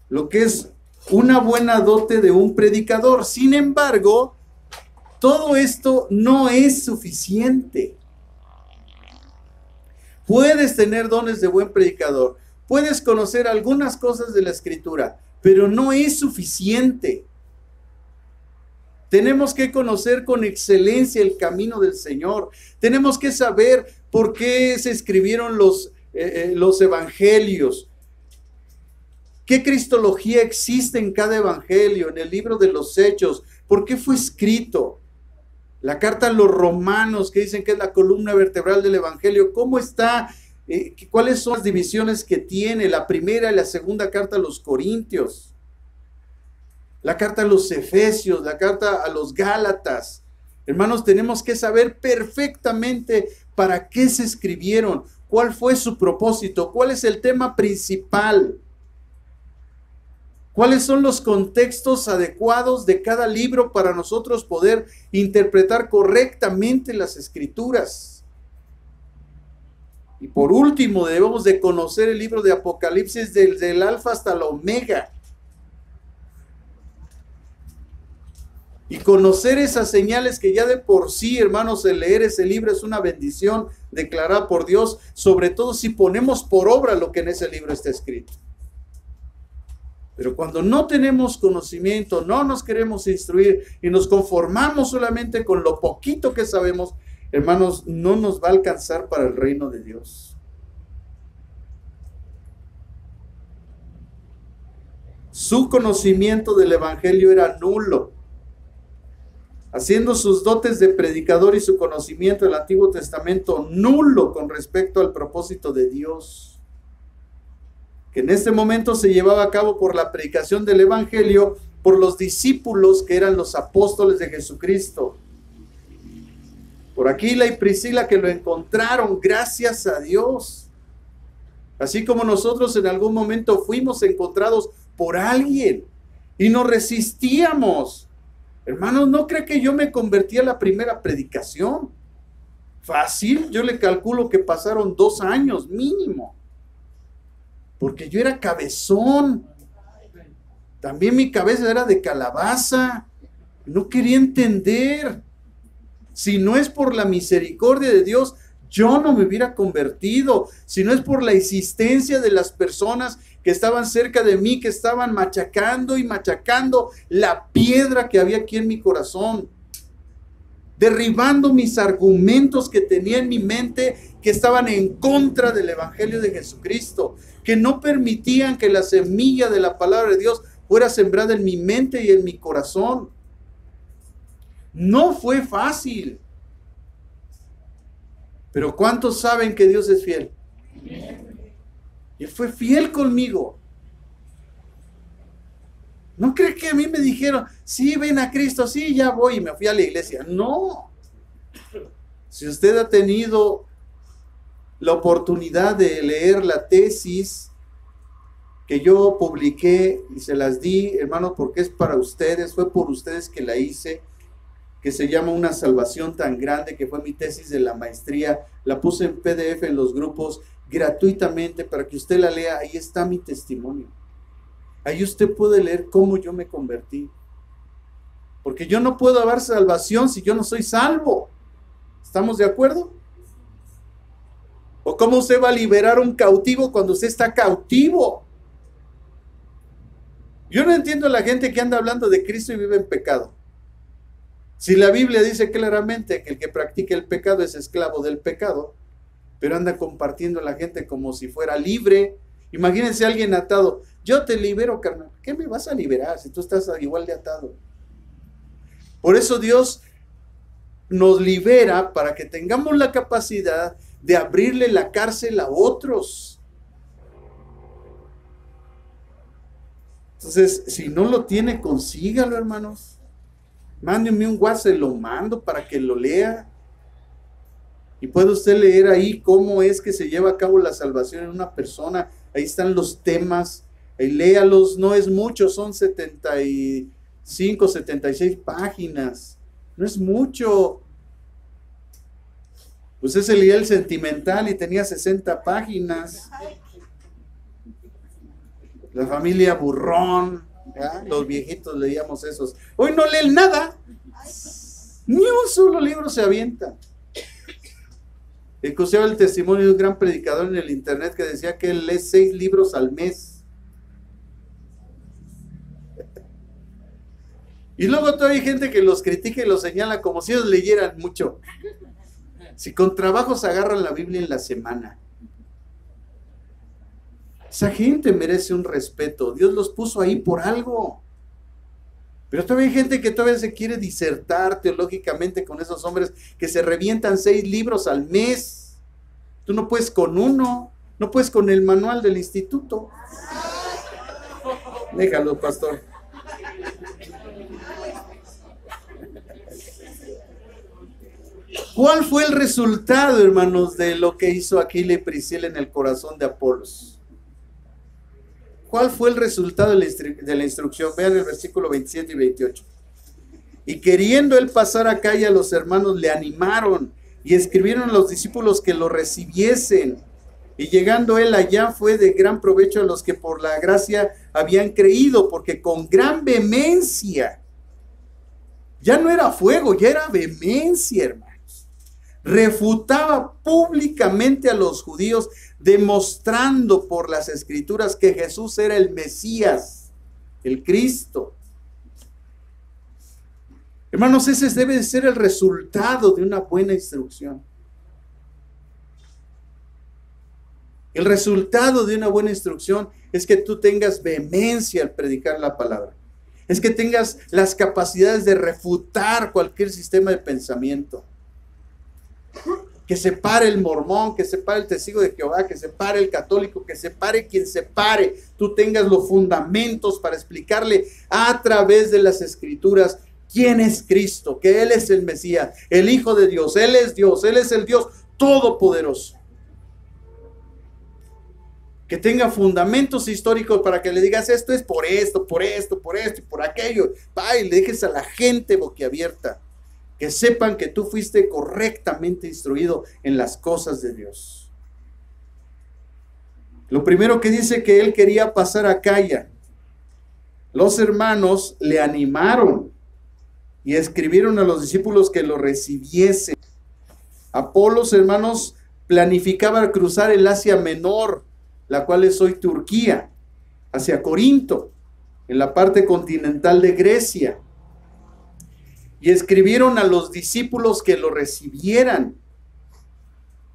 lo que es una buena dote de un predicador. Sin embargo, todo esto no es suficiente. Puedes tener dones de buen predicador, puedes conocer algunas cosas de la Escritura, pero no es suficiente. Tenemos que conocer con excelencia el camino del Señor. Tenemos que saber por qué se escribieron los evangelios. ¿Qué cristología existe en cada evangelio? En el libro de los Hechos, ¿por qué fue escrito? La carta a los romanos, que dicen que es la columna vertebral del evangelio, ¿cómo está? ¿Cuáles son las divisiones que tiene? La primera y la segunda carta a los Corintios, la carta a los Efesios, la carta a los Gálatas. Hermanos, tenemos que saber perfectamente para qué se escribieron, cuál fue su propósito, cuál es el tema principal. ¿Cuáles son los contextos adecuados de cada libro para nosotros poder interpretar correctamente las Escrituras? Y por último, debemos de conocer el libro de Apocalipsis desde el alfa hasta la omega. Y conocer esas señales que ya de por sí, hermanos, el leer ese libro es una bendición declarada por Dios, sobre todo si ponemos por obra lo que en ese libro está escrito. Pero cuando no tenemos conocimiento, no nos queremos instruir y nos conformamos solamente con lo poquito que sabemos, hermanos, no nos va a alcanzar para el reino de Dios. Su conocimiento del Evangelio era nulo, haciendo sus dotes de predicador y su conocimiento del Antiguo Testamento nulo con respecto al propósito de Dios, que en este momento se llevaba a cabo por la predicación del Evangelio por los discípulos que eran los apóstoles de Jesucristo. Por Aquila y Priscila, que lo encontraron, gracias a Dios. Así como nosotros en algún momento fuimos encontrados por alguien y nos resistíamos. Hermanos, ¿no cree que yo me convertí a la primera predicación? Fácil, yo le calculo que pasaron 2 años mínimo. Porque yo era cabezón. También mi cabeza era de calabaza. No quería entender. Si no es por la misericordia de Dios, yo no me hubiera convertido. Si no es por la insistencia de las personas que estaban cerca de mí, que estaban machacando y machacando la piedra que había aquí en mi corazón, derribando mis argumentos que tenía en mi mente, que estaban en contra del Evangelio de Jesucristo, que no permitían que la semilla de la palabra de Dios fuera sembrada en mi mente y en mi corazón. No fue fácil. Pero ¿cuántos saben que Dios es fiel? Él fue fiel conmigo. ¿No cree que a mí me dijeron, sí, ven a Cristo, sí, ya voy y me fui a la iglesia? No. Si usted ha tenido la oportunidad de leer la tesis que yo publiqué y se las di, hermanos, porque es para ustedes, fue por ustedes que la hice, que se llama Una salvación tan grande, que fue mi tesis de la maestría, la puse en PDF en los grupos gratuitamente para que usted la lea. Ahí está mi testimonio. Ahí usted puede leer cómo yo me convertí. Porque yo no puedo haber salvación si yo no soy salvo. ¿Estamos de acuerdo? ¿O cómo usted va a liberar a un cautivo cuando usted está cautivo? Yo no entiendo a la gente que anda hablando de Cristo y vive en pecado. Si la Biblia dice claramente que el que practica el pecado es esclavo del pecado, pero anda compartiendo a la gente como si fuera libre. Imagínense a alguien atado. Yo te libero, carnal. ¿Qué me vas a liberar si tú estás igual de atado? Por eso Dios nos libera para que tengamos la capacidad de abrirle la cárcel a otros. Entonces, si no lo tiene, consígalo, hermanos. Mándeme un WhatsApp, lo mando para que lo lea. Y puede usted leer ahí cómo es que se lleva a cabo la salvación en una persona. Ahí están los temas. Ahí léalos, no es mucho, son 75, 76 páginas. No es mucho. Pues ese leía el sentimental y tenía 60 páginas. La familia Burrón, ¿ya? Los viejitos leíamos esos. Hoy no leen nada. Ni un solo libro se avienta. Escuchaba el testimonio de un gran predicador en el internet que decía que él lee 6 libros al mes. Y luego todavía hay gente que los critica y los señala como si ellos leyeran mucho. Si con trabajos agarran la Biblia en la semana. Esa gente merece un respeto. Dios los puso ahí por algo. Pero todavía hay gente que todavía se quiere disertar teológicamente con esos hombres que se revientan 6 libros al mes. Tú no puedes con uno, no puedes con el manual del instituto. Déjalo, pastor. ¿Cuál fue el resultado, hermanos, de lo que hizo Aquila y Priscila en el corazón de Apolos? ¿Cuál fue el resultado de la instrucción? Vean el versículo 27 y 28. Y queriendo él pasar a Acaya, los hermanos le animaron y escribieron a los discípulos que lo recibiesen. Y llegando él allá fue de gran provecho a los que por la gracia habían creído, porque con gran vehemencia, ya no era fuego, ya era vehemencia, hermanos, refutaba públicamente a los judíos, demostrando por las escrituras que Jesús era el Mesías, el Cristo. Hermanos, ese debe de ser el resultado de una buena instrucción. El resultado de una buena instrucción es que tú tengas vehemencia al predicar la palabra. Es que tengas las capacidades de refutar cualquier sistema de pensamiento. Que se pare el mormón, que se pare el testigo de Jehová, que se pare el católico, que se pare quien se pare. Tú tengas los fundamentos para explicarle a través de las escrituras quién es Cristo, que Él es el Mesías, el Hijo de Dios, Él es el Dios Todopoderoso. Que tenga fundamentos históricos para que le digas esto es por esto y por aquello. Y le dejes a la gente boquiabierta. Que sepan que tú fuiste correctamente instruido en las cosas de Dios. Lo primero que dice que él quería pasar a Acaya. Los hermanos le animaron y escribieron a los discípulos que lo recibiesen. Apolos, hermanos, planificaba cruzar el Asia Menor, la cual es hoy Turquía, hacia Corinto, en la parte continental de Grecia. Y escribieron a los discípulos que lo recibieran.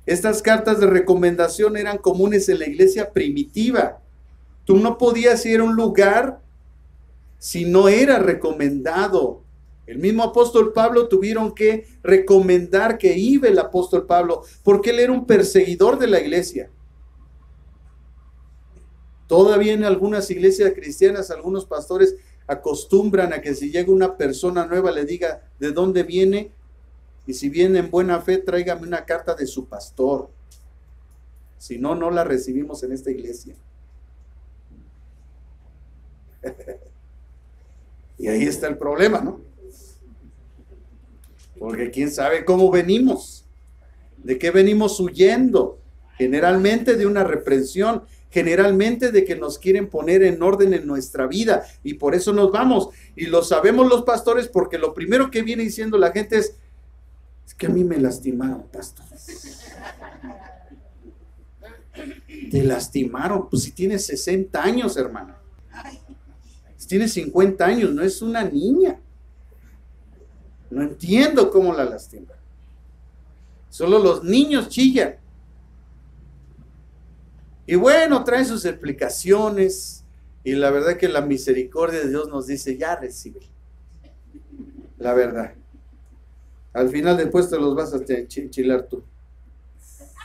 Estas cartas de recomendación eran comunes en la iglesia primitiva. Tú no podías ir a un lugar si no era recomendado. El mismo apóstol Pablo tuvieron que recomendar que iba el apóstol Pablo, porque él era un perseguidor de la iglesia. Todavía en algunas iglesias cristianas, algunos pastores acostumbran a que si llega una persona nueva le diga de dónde viene, y si viene en buena fe, tráigame una carta de su pastor. Si no, no la recibimos en esta iglesia. Y ahí está el problema, ¿no? Porque quién sabe cómo venimos, de qué venimos huyendo, generalmente de una reprensión, generalmente de que nos quieren poner en orden en nuestra vida, y por eso nos vamos, y lo sabemos los pastores, porque lo primero que viene diciendo la gente es que a mí me lastimaron, pastor. Te lastimaron, pues si tienes 60 años, hermano, si tienes 50 años, no es una niña. No entiendo cómo la lastima. Solo los niños chillan. Y bueno, traen sus explicaciones. Y la verdad que la misericordia de Dios nos dice, ya recibe. La verdad. Al final después te los vas a enchilar tú.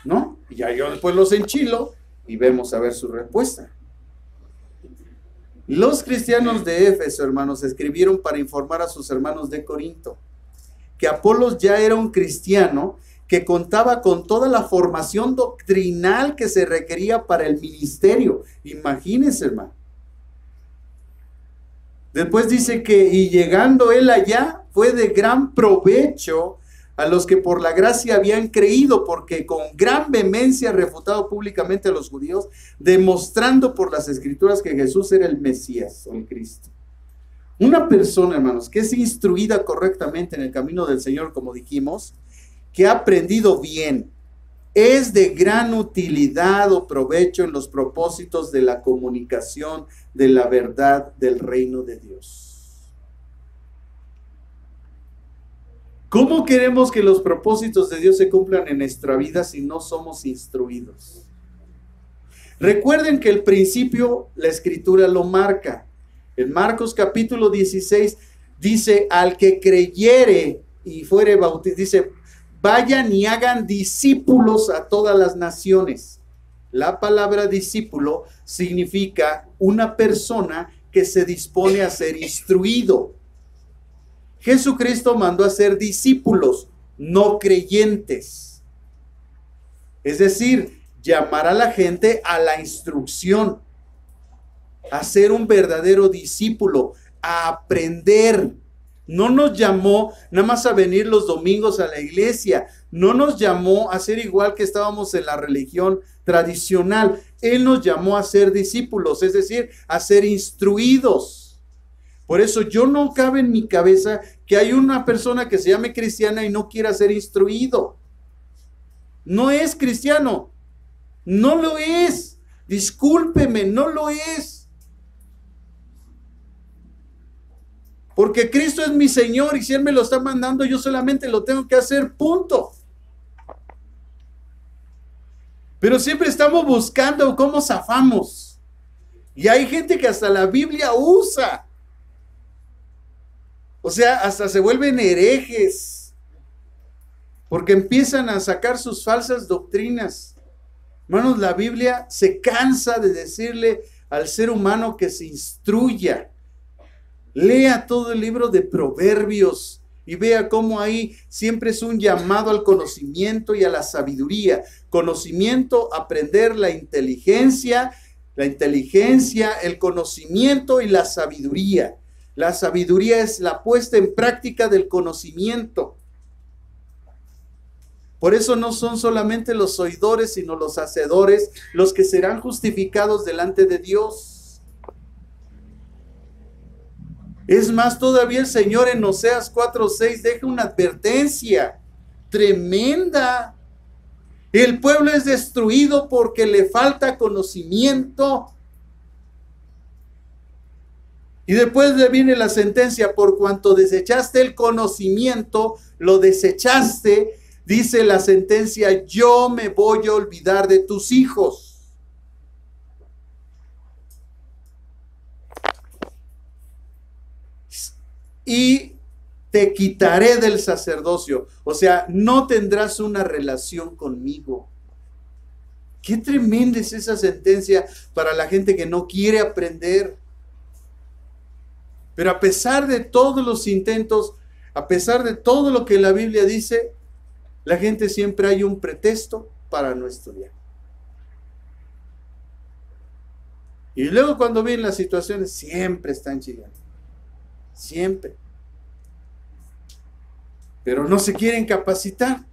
¿No? Y ya yo después los enchilo y vemos a ver su respuesta. Los cristianos de Éfeso, hermanos, escribieron para informar a sus hermanos de Corinto que Apolos ya era un cristiano que contaba con toda la formación doctrinal que se requería para el ministerio. Imagínense, hermano. Después dice que, y llegando él allá, fue de gran provecho a los que por la gracia habían creído, porque con gran vehemencia refutado públicamente a los judíos, demostrando por las escrituras que Jesús era el Mesías, o el Cristo. Una persona, hermanos, que es instruida correctamente en el camino del Señor, como dijimos, que ha aprendido bien, es de gran utilidad o provecho en los propósitos de la comunicación de la verdad del reino de Dios. ¿Cómo queremos que los propósitos de Dios se cumplan en nuestra vida si no somos instruidos? Recuerden que el principio, la Escritura lo marca. En Marcos capítulo 16 dice, al que creyere y fuere bautizado, dice, vayan y hagan discípulos a todas las naciones. La palabra discípulo significa una persona que se dispone a ser instruido. Jesucristo mandó a ser discípulos, no creyentes. Es decir, llamar a la gente a la instrucción. a ser un verdadero discípulo, a aprender. No nos llamó nada más a venir los domingos a la iglesia. No nos llamó a ser igual que estábamos en la religión tradicional. Él nos llamó a ser discípulos, es decir, a ser instruidos. Por eso yo no cabe en mi cabeza que hay una persona que se llame cristiana y no quiera ser instruido. No es cristiano. No lo es. Discúlpeme, no lo es. Porque Cristo es mi Señor y si Él me lo está mandando, yo solamente lo tengo que hacer, punto. Pero siempre estamos buscando cómo zafamos. Y hay gente que hasta la Biblia usa. O sea, hasta se vuelven herejes. Porque empiezan a sacar sus falsas doctrinas. Hermanos, la Biblia se cansa de decirle al ser humano que se instruya. Lea todo el libro de Proverbios y vea cómo ahí siempre es un llamado al conocimiento y a la sabiduría. Conocimiento, aprender la inteligencia, el conocimiento y la sabiduría. La sabiduría es la puesta en práctica del conocimiento. Por eso no son solamente los oidores, sino los hacedores los que serán justificados delante de Dios. Es más, todavía el Señor en Oseas 4:6 deja una advertencia tremenda. El pueblo es destruido porque le falta conocimiento. Y después le viene la sentencia: por cuanto desechaste el conocimiento, lo desechaste, dice la sentencia, yo me voy a olvidar de tus hijos. Y te quitaré del sacerdocio. O sea, no tendrás una relación conmigo. Qué tremenda es esa sentencia para la gente que no quiere aprender. Pero a pesar de todos los intentos, a pesar de todo lo que la Biblia dice, la gente siempre hay un pretexto para no estudiar. Y luego cuando vienen las situaciones, siempre están chillando. Siempre. Pero no se quieren capacitar.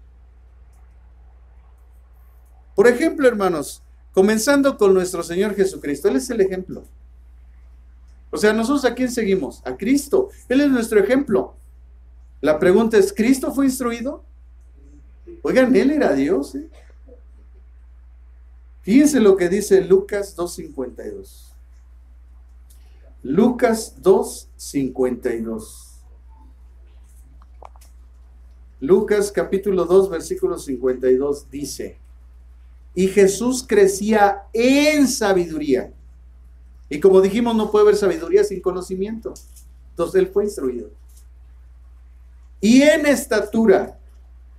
Por ejemplo, hermanos, comenzando con nuestro Señor Jesucristo, Él es el ejemplo. O sea, nosotros ¿a quién seguimos? A Cristo. Él es nuestro ejemplo. La pregunta es, ¿Cristo fue instruido? Oigan, Él era Dios, ¿eh? Fíjense lo que dice Lucas 2:52. Lucas 2:52. Lucas capítulo 2, versículo 52 dice: y Jesús crecía en sabiduría. Y como dijimos, no puede haber sabiduría sin conocimiento. Entonces Él fue instruido. Y en estatura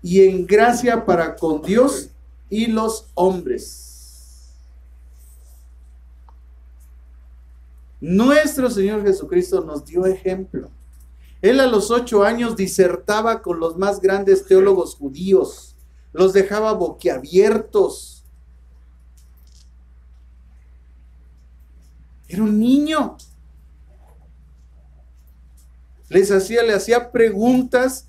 y en gracia para con Dios y los hombres. Nuestro Señor Jesucristo nos dio ejemplo. Él a los 8 años disertaba con los más grandes teólogos judíos. Los dejaba boquiabiertos. Era un niño. Le hacía preguntas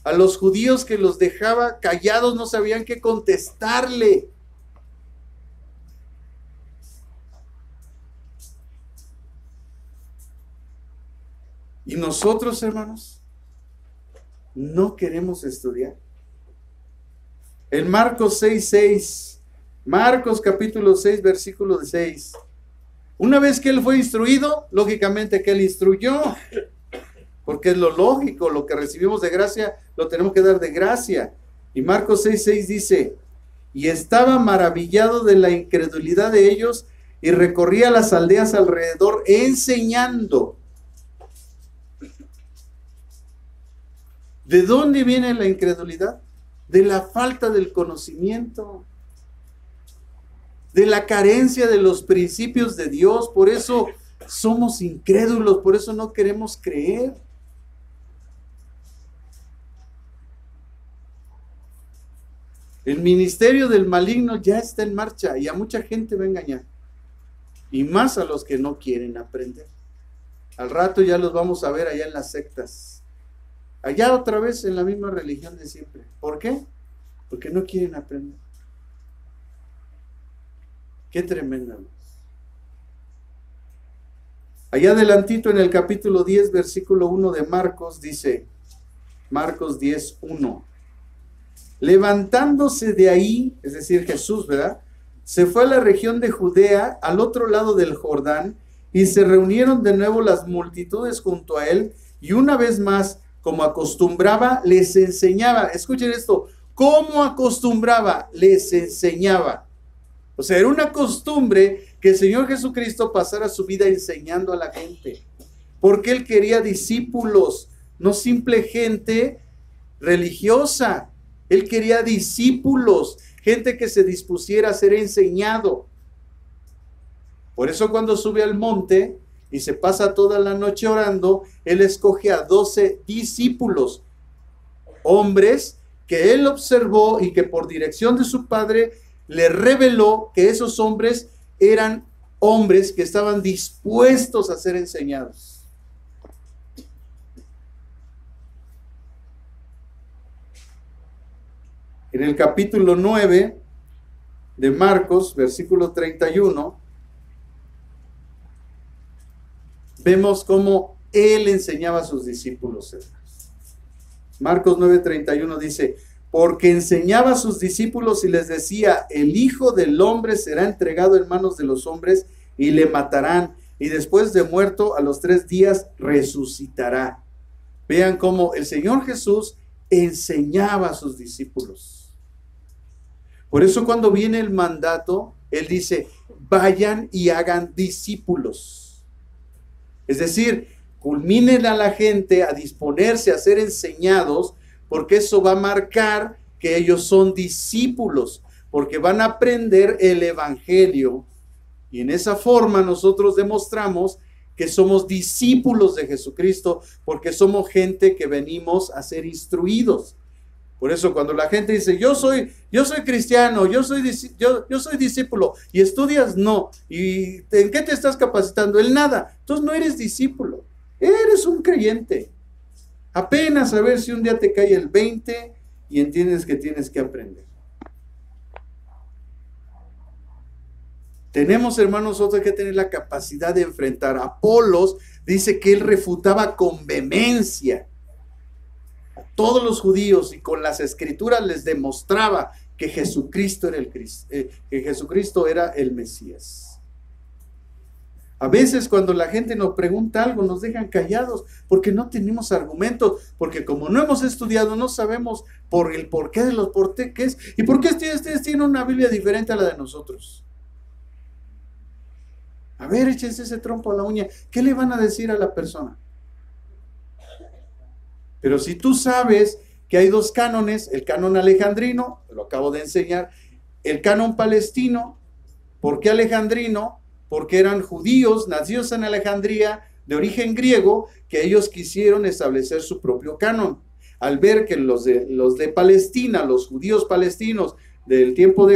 a los judíos que los dejaba callados, no sabían qué contestarle. Y nosotros, hermanos, no queremos estudiar. En Marcos 6:6, Marcos capítulo 6, versículo 6. Una vez que Él fue instruido, lógicamente que Él instruyó, porque es lo lógico, lo que recibimos de gracia, lo tenemos que dar de gracia. Y Marcos 6:6 dice: y estaba maravillado de la incredulidad de ellos, y recorría las aldeas alrededor enseñando. ¿De dónde viene la incredulidad? De la falta del conocimiento, de la carencia de los principios de Dios. Por eso somos incrédulos, por eso no queremos creer. El ministerio del maligno ya está en marcha y a mucha gente va a engañar. y más a los que no quieren aprender. Al rato ya los vamos a ver allá en las sectas, allá otra vez en la misma religión de siempre. ¿Por qué? Porque no quieren aprender. Qué tremenda luz. Allá adelantito en el capítulo 10, versículo 1 de Marcos, dice, Marcos 10, 1. Levantándose de ahí, es decir, Jesús, ¿verdad? Se fue a la región de Judea, al otro lado del Jordán, y se reunieron de nuevo las multitudes junto a él, y una vez más, como acostumbraba, les enseñaba. Escuchen esto, ¿cómo acostumbraba? Les enseñaba. O sea, era una costumbre que el Señor Jesucristo pasara su vida enseñando a la gente, porque Él quería discípulos, no simple gente religiosa. Él quería discípulos, gente que se dispusiera a ser enseñado. Por eso cuando sube al monte y se pasa toda la noche orando, Él escoge a 12 discípulos, hombres que Él observó y que por dirección de su Padre le reveló que esos hombres eran hombres que estaban dispuestos a ser enseñados. En el capítulo 9 de Marcos, versículo 31, vemos cómo Él enseñaba a sus discípulos. Marcos 9:31 dice, porque enseñaba a sus discípulos y les decía, el Hijo del Hombre será entregado en manos de los hombres y le matarán, y después de muerto a los 3 días resucitará. Vean cómo el Señor Jesús enseñaba a sus discípulos. Por eso cuando viene el mandato, Él dice, vayan y hagan discípulos. Es decir, culminen a la gente a disponerse a ser enseñados, porque eso va a marcar que ellos son discípulos, porque van a aprender el evangelio. Y en esa forma nosotros demostramos que somos discípulos de Jesucristo, porque somos gente que venimos a ser instruidos. Por eso cuando la gente dice, yo soy cristiano, yo soy discípulo, y estudias, no. ¿Y en qué te estás capacitando? En nada. Entonces no eres discípulo, eres un creyente. Apenas a ver si un día te cae el 20 y entiendes que tienes que aprender. Tenemos, hermanos, nosotros que tener la capacidad de enfrentar. Apolos dice que él refutaba con vehemencia a todos los judíos y con las escrituras les demostraba que Jesucristo era el Mesías. A veces cuando la gente nos pregunta algo nos dejan callados porque no tenemos argumentos, porque como no hemos estudiado no sabemos por el porqué de los porqués y por qué ustedes tienen una Biblia diferente a la de nosotros. A ver, échense ese trompo a la uña, ¿qué le van a decir a la persona? Pero si tú sabes que hay 2 cánones, el canon alejandrino, lo acabo de enseñar, el canon palestino, ¿por qué alejandrino? Porque eran judíos nacidos en Alejandría, de origen griego, que ellos quisieron establecer su propio canon. Al ver que los de Palestina, los judíos palestinos, del tiempo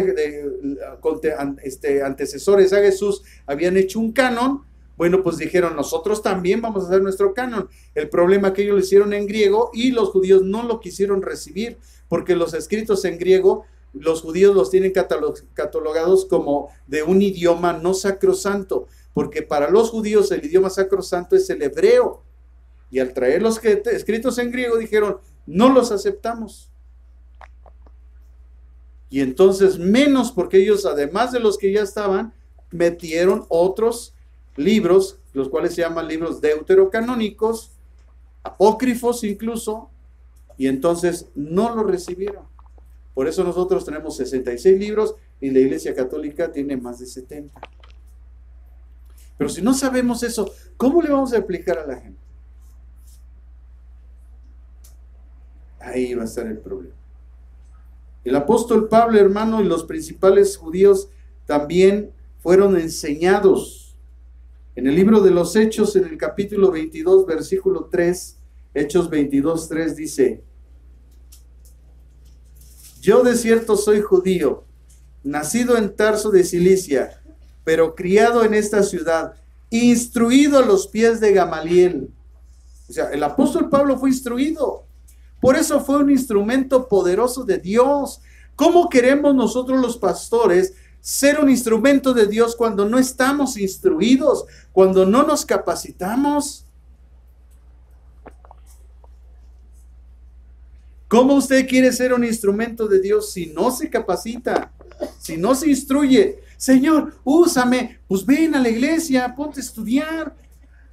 antecesores a Jesús, habían hecho un canon, bueno, pues dijeron, nosotros también vamos a hacer nuestro canon. El problema es que ellos lo hicieron en griego y los judíos no lo quisieron recibir, porque los escritos en griego, los judíos los tienen catalogados como de un idioma no sacrosanto, porque para los judíos el idioma sacrosanto es el hebreo, y al traer los escritos en griego dijeron, no los aceptamos. Y entonces menos, porque ellos además de los que ya estaban, metieron otros libros, los cuales se llaman libros deuterocanónicos, apócrifos incluso, y entonces no lo recibieron. Por eso nosotros tenemos 66 libros y la Iglesia Católica tiene más de 70. Pero si no sabemos eso, ¿cómo le vamos a explicar a la gente? Ahí va a estar el problema. El apóstol Pablo, hermano, y los principales judíos también fueron enseñados. En el libro de los Hechos, en el capítulo 22, versículo 3, Hechos 22, 3 dice, yo de cierto soy judío, nacido en Tarso de Cilicia, pero criado en esta ciudad, instruido a los pies de Gamaliel. O sea, el apóstol Pablo fue instruido. Por eso fue un instrumento poderoso de Dios. ¿Cómo queremos nosotros los pastores ser un instrumento de Dios cuando no estamos instruidos, cuando no nos capacitamos? ¿Cómo usted quiere ser un instrumento de Dios si no se capacita, si no se instruye? Señor, úsame. Pues ven a la iglesia, ponte a estudiar.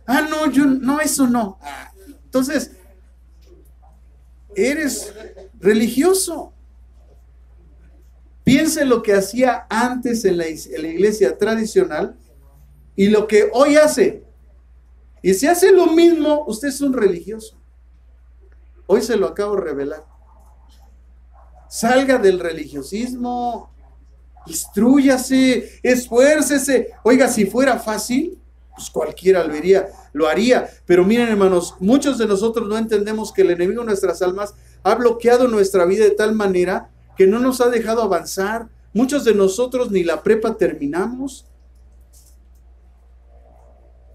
Ah, no, yo no, eso no. Entonces, eres religioso. Piense lo que hacía antes en la iglesia tradicional y lo que hoy hace. Y si hace lo mismo, usted es un religioso. Hoy se lo acabo de revelar. Salga del religiosismo, instrúyase, esfuércese. Oiga, si fuera fácil, pues cualquiera lo haría. Pero miren, hermanos, muchos de nosotros no entendemos que el enemigo de nuestras almas ha bloqueado nuestra vida de tal manera que no nos ha dejado avanzar. Muchos de nosotros ni la prepa terminamos.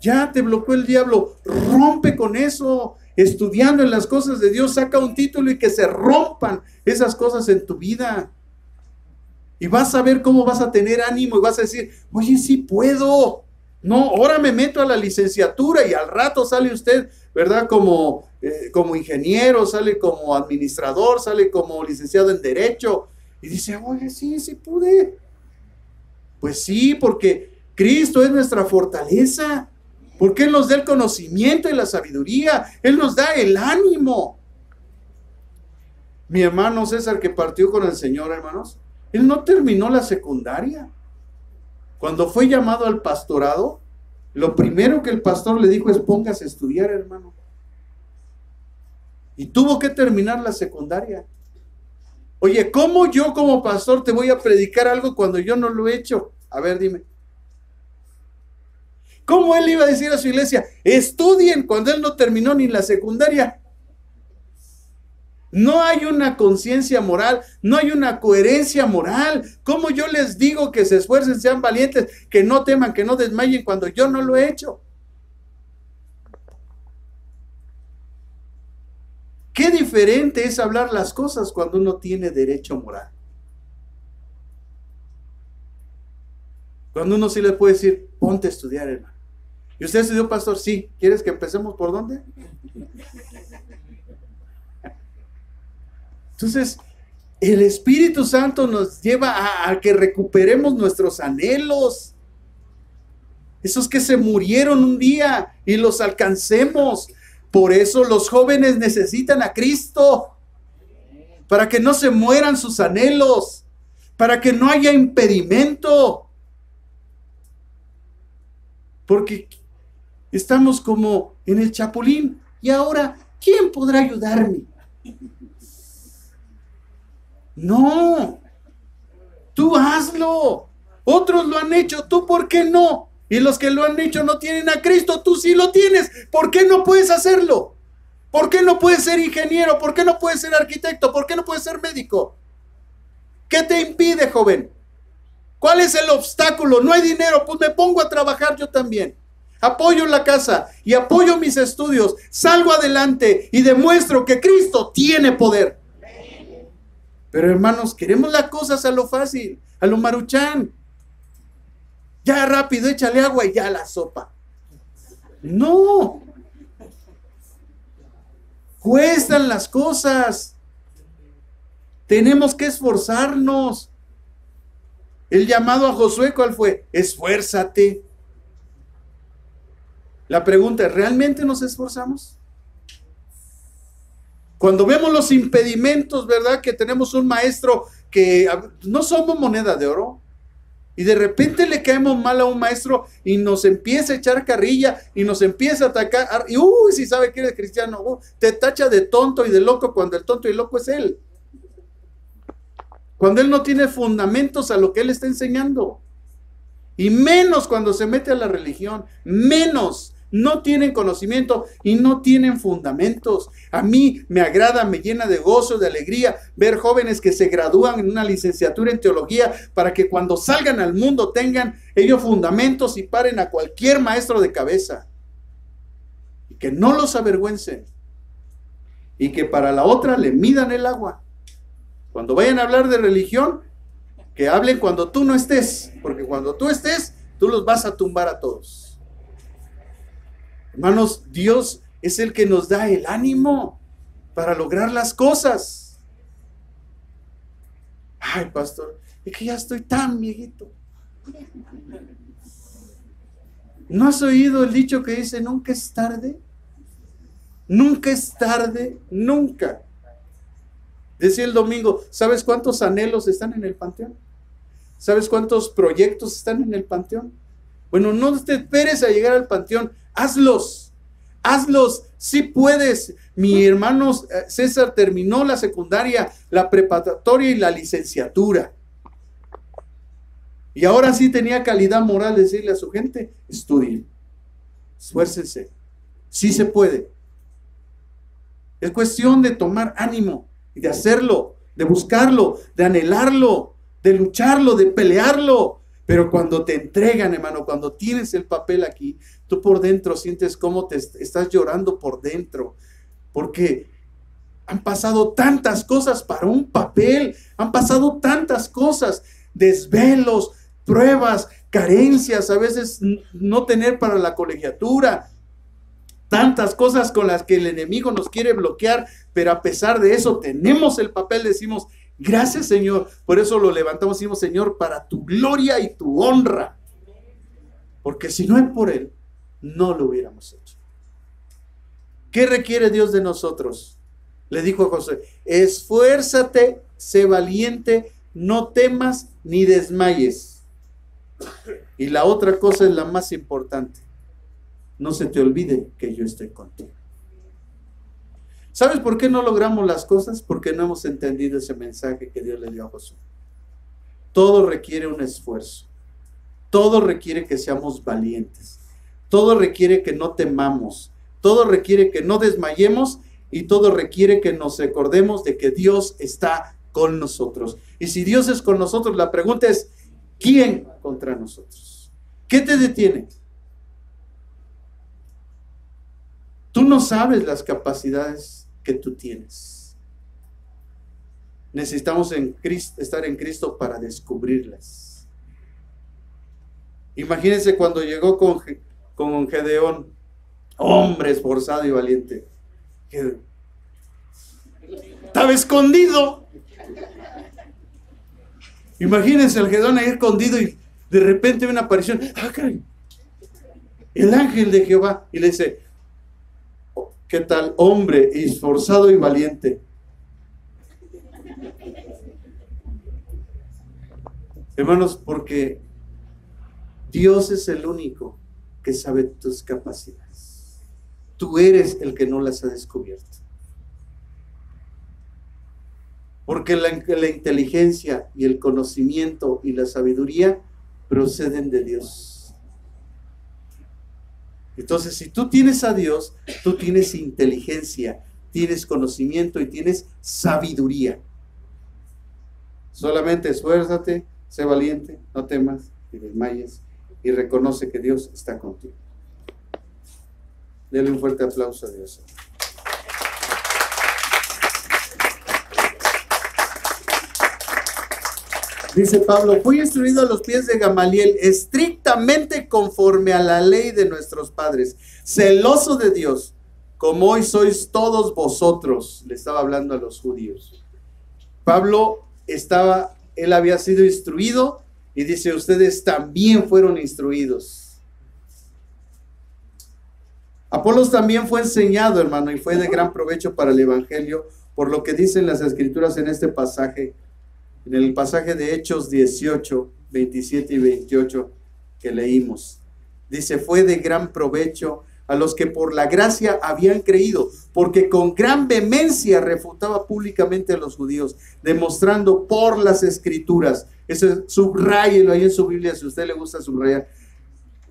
Ya te bloqueó el diablo. Rompe con eso. Estudiando en las cosas de Dios, saca un título y que se rompan esas cosas en tu vida. Y vas a ver cómo vas a tener ánimo y vas a decir, oye, sí puedo. No, ahora me meto a la licenciatura y al rato sale usted, ¿verdad? Como ingeniero, sale como administrador, sale como licenciado en Derecho. Y dice, oye, sí, sí pude. Pues sí, porque Cristo es nuestra fortaleza. Porque Él nos da el conocimiento y la sabiduría. Él nos da el ánimo. Mi hermano César, que partió con el Señor, hermanos, él no terminó la secundaria. Cuando fue llamado al pastorado, lo primero que el pastor le dijo es, póngase a estudiar, hermano. Y tuvo que terminar la secundaria. Oye, ¿cómo yo como pastor te voy a predicar algo cuando yo no lo he hecho? A ver, dime. ¿Cómo él iba a decir a su iglesia, estudien cuando él no terminó ni la secundaria? No hay una conciencia moral, no hay una coherencia moral. ¿Cómo yo les digo que se esfuercen, sean valientes, que no teman, que no desmayen cuando yo no lo he hecho? Qué diferente es hablar las cosas cuando uno tiene derecho moral. Cuando uno sí le puede decir, ponte a estudiar, hermano. ¿Y usted estudió, pastor? Sí. ¿Quieres que empecemos por dónde? Entonces, el Espíritu Santo nos lleva a que recuperemos nuestros anhelos. Esos que se murieron un día y los alcancemos. Por eso los jóvenes necesitan a Cristo. Para que no se mueran sus anhelos. Para que no haya impedimento. Porque estamos como en el Chapulín. Y ahora, ¿quién podrá ayudarme? No. Tú hazlo. Otros lo han hecho. ¿Tú por qué no? Y los que lo han hecho no tienen a Cristo. Tú sí lo tienes. ¿Por qué no puedes hacerlo? ¿Por qué no puedes ser ingeniero? ¿Por qué no puedes ser arquitecto? ¿Por qué no puedes ser médico? ¿Qué te impide, joven? ¿Cuál es el obstáculo? No hay dinero. Pues me pongo a trabajar yo también. Apoyo la casa y apoyo mis estudios. Salgo adelante y demuestro que Cristo tiene poder. Pero hermanos, queremos las cosas a lo fácil, a lo maruchán. Ya rápido, échale agua y ya la sopa. No. Cuestan las cosas. Tenemos que esforzarnos. El llamado a Josué, ¿cuál fue? Esfuérzate. La pregunta es, ¿realmente nos esforzamos? Cuando vemos los impedimentos, ¿verdad? Que tenemos un maestro que no somos moneda de oro. Y de repente le caemos mal a un maestro y nos empieza a echar carrilla y nos empieza a atacar. Y si sabe que eres cristiano, te tacha de tonto y de loco cuando el tonto y loco es él. Cuando él no tiene fundamentos a lo que él está enseñando. Y menos cuando se mete a la religión. Menos. no tienen conocimiento y no tienen fundamentos. A mí me agrada, me llena de gozo, de alegría ver jóvenes que se gradúan en una licenciatura en teología para que cuando salgan al mundo tengan ellos fundamentos y paren a cualquier maestro de cabeza. Y que no los avergüencen. Y que para la otra le midan el agua. Cuando vayan a hablar de religión, que hablen cuando tú no estés, porque cuando tú estés, tú los vas a tumbar a todos. Hermanos, Dios es el que nos da el ánimo para lograr las cosas. Ay, pastor, es que ya estoy tan viejito. ¿No has oído el dicho que dice nunca es tarde? Nunca es tarde, nunca. Decía el domingo, ¿sabes cuántos anhelos están en el panteón? ¿Sabes cuántos proyectos están en el panteón? Bueno, no te esperes a llegar al panteón, hazlos, si puedes. Mi hermano César terminó la secundaria, la preparatoria y la licenciatura. Y ahora sí tenía calidad moral de decirle a su gente, estudien, esfuércense, sí se puede. Es cuestión de tomar ánimo y de hacerlo, de buscarlo, de anhelarlo, de lucharlo, de pelearlo. Pero cuando te entregan, hermano, cuando tienes el papel aquí, tú por dentro sientes cómo te estás llorando por dentro. Porque han pasado tantas cosas para un papel, han pasado tantas cosas, desvelos, pruebas, carencias, a veces no tener para la colegiatura, tantas cosas con las que el enemigo nos quiere bloquear, pero a pesar de eso tenemos el papel, decimos, gracias Señor, por eso lo levantamos y decimos, Señor, para tu gloria y tu honra, porque si no es por Él, no lo hubiéramos hecho. ¿Qué requiere Dios de nosotros? Le dijo a José, esfuérzate, sé valiente, no temas ni desmayes. Y la otra cosa es la más importante, no se te olvide que yo estoy contigo. ¿Sabes por qué no logramos las cosas? Porque no hemos entendido ese mensaje que Dios le dio a Josué. Todo requiere un esfuerzo. Todo requiere que seamos valientes. Todo requiere que no temamos. Todo requiere que no desmayemos y todo requiere que nos recordemos de que Dios está con nosotros. Y si Dios es con nosotros, la pregunta es, ¿quién contra nosotros? ¿Qué te detiene? Tú no sabes las capacidades que tú tienes. Necesitamos estar en Cristo para descubrirlas. Imagínense cuando llegó con Gedeón, hombre esforzado y valiente. Estaba escondido. Imagínense el Gedeón ahí escondido y de repente ve una aparición. ¡Ah, caray! El ángel de Jehová y le dice, ¿qué tal, hombre esforzado y valiente? Hermanos, porque Dios es el único que sabe tus capacidades. Tú eres el que no las ha descubierto. Porque la inteligencia y el conocimiento y la sabiduría proceden de Dios. Entonces, si tú tienes a Dios, tú tienes inteligencia, tienes conocimiento y tienes sabiduría. Solamente esfuérzate, sé valiente, no temas ni desmayes y reconoce que Dios está contigo. Dele un fuerte aplauso a Dios. Dice Pablo, fui instruido a los pies de Gamaliel, estrictamente conforme a la ley de nuestros padres, celoso de Dios, como hoy sois todos vosotros. Le estaba hablando a los judíos. Pablo él había sido instruido y dice, ustedes también fueron instruidos. Apolos también fue enseñado, hermano, y fue de gran provecho para el evangelio, por lo que dicen las escrituras en este pasaje. En el pasaje de Hechos 18, 27 y 28 que leímos. Dice, fue de gran provecho a los que por la gracia habían creído, porque con gran vehemencia refutaba públicamente a los judíos, demostrando por las escrituras, eso subráyelo ahí en su Biblia si a usted le gusta subrayar,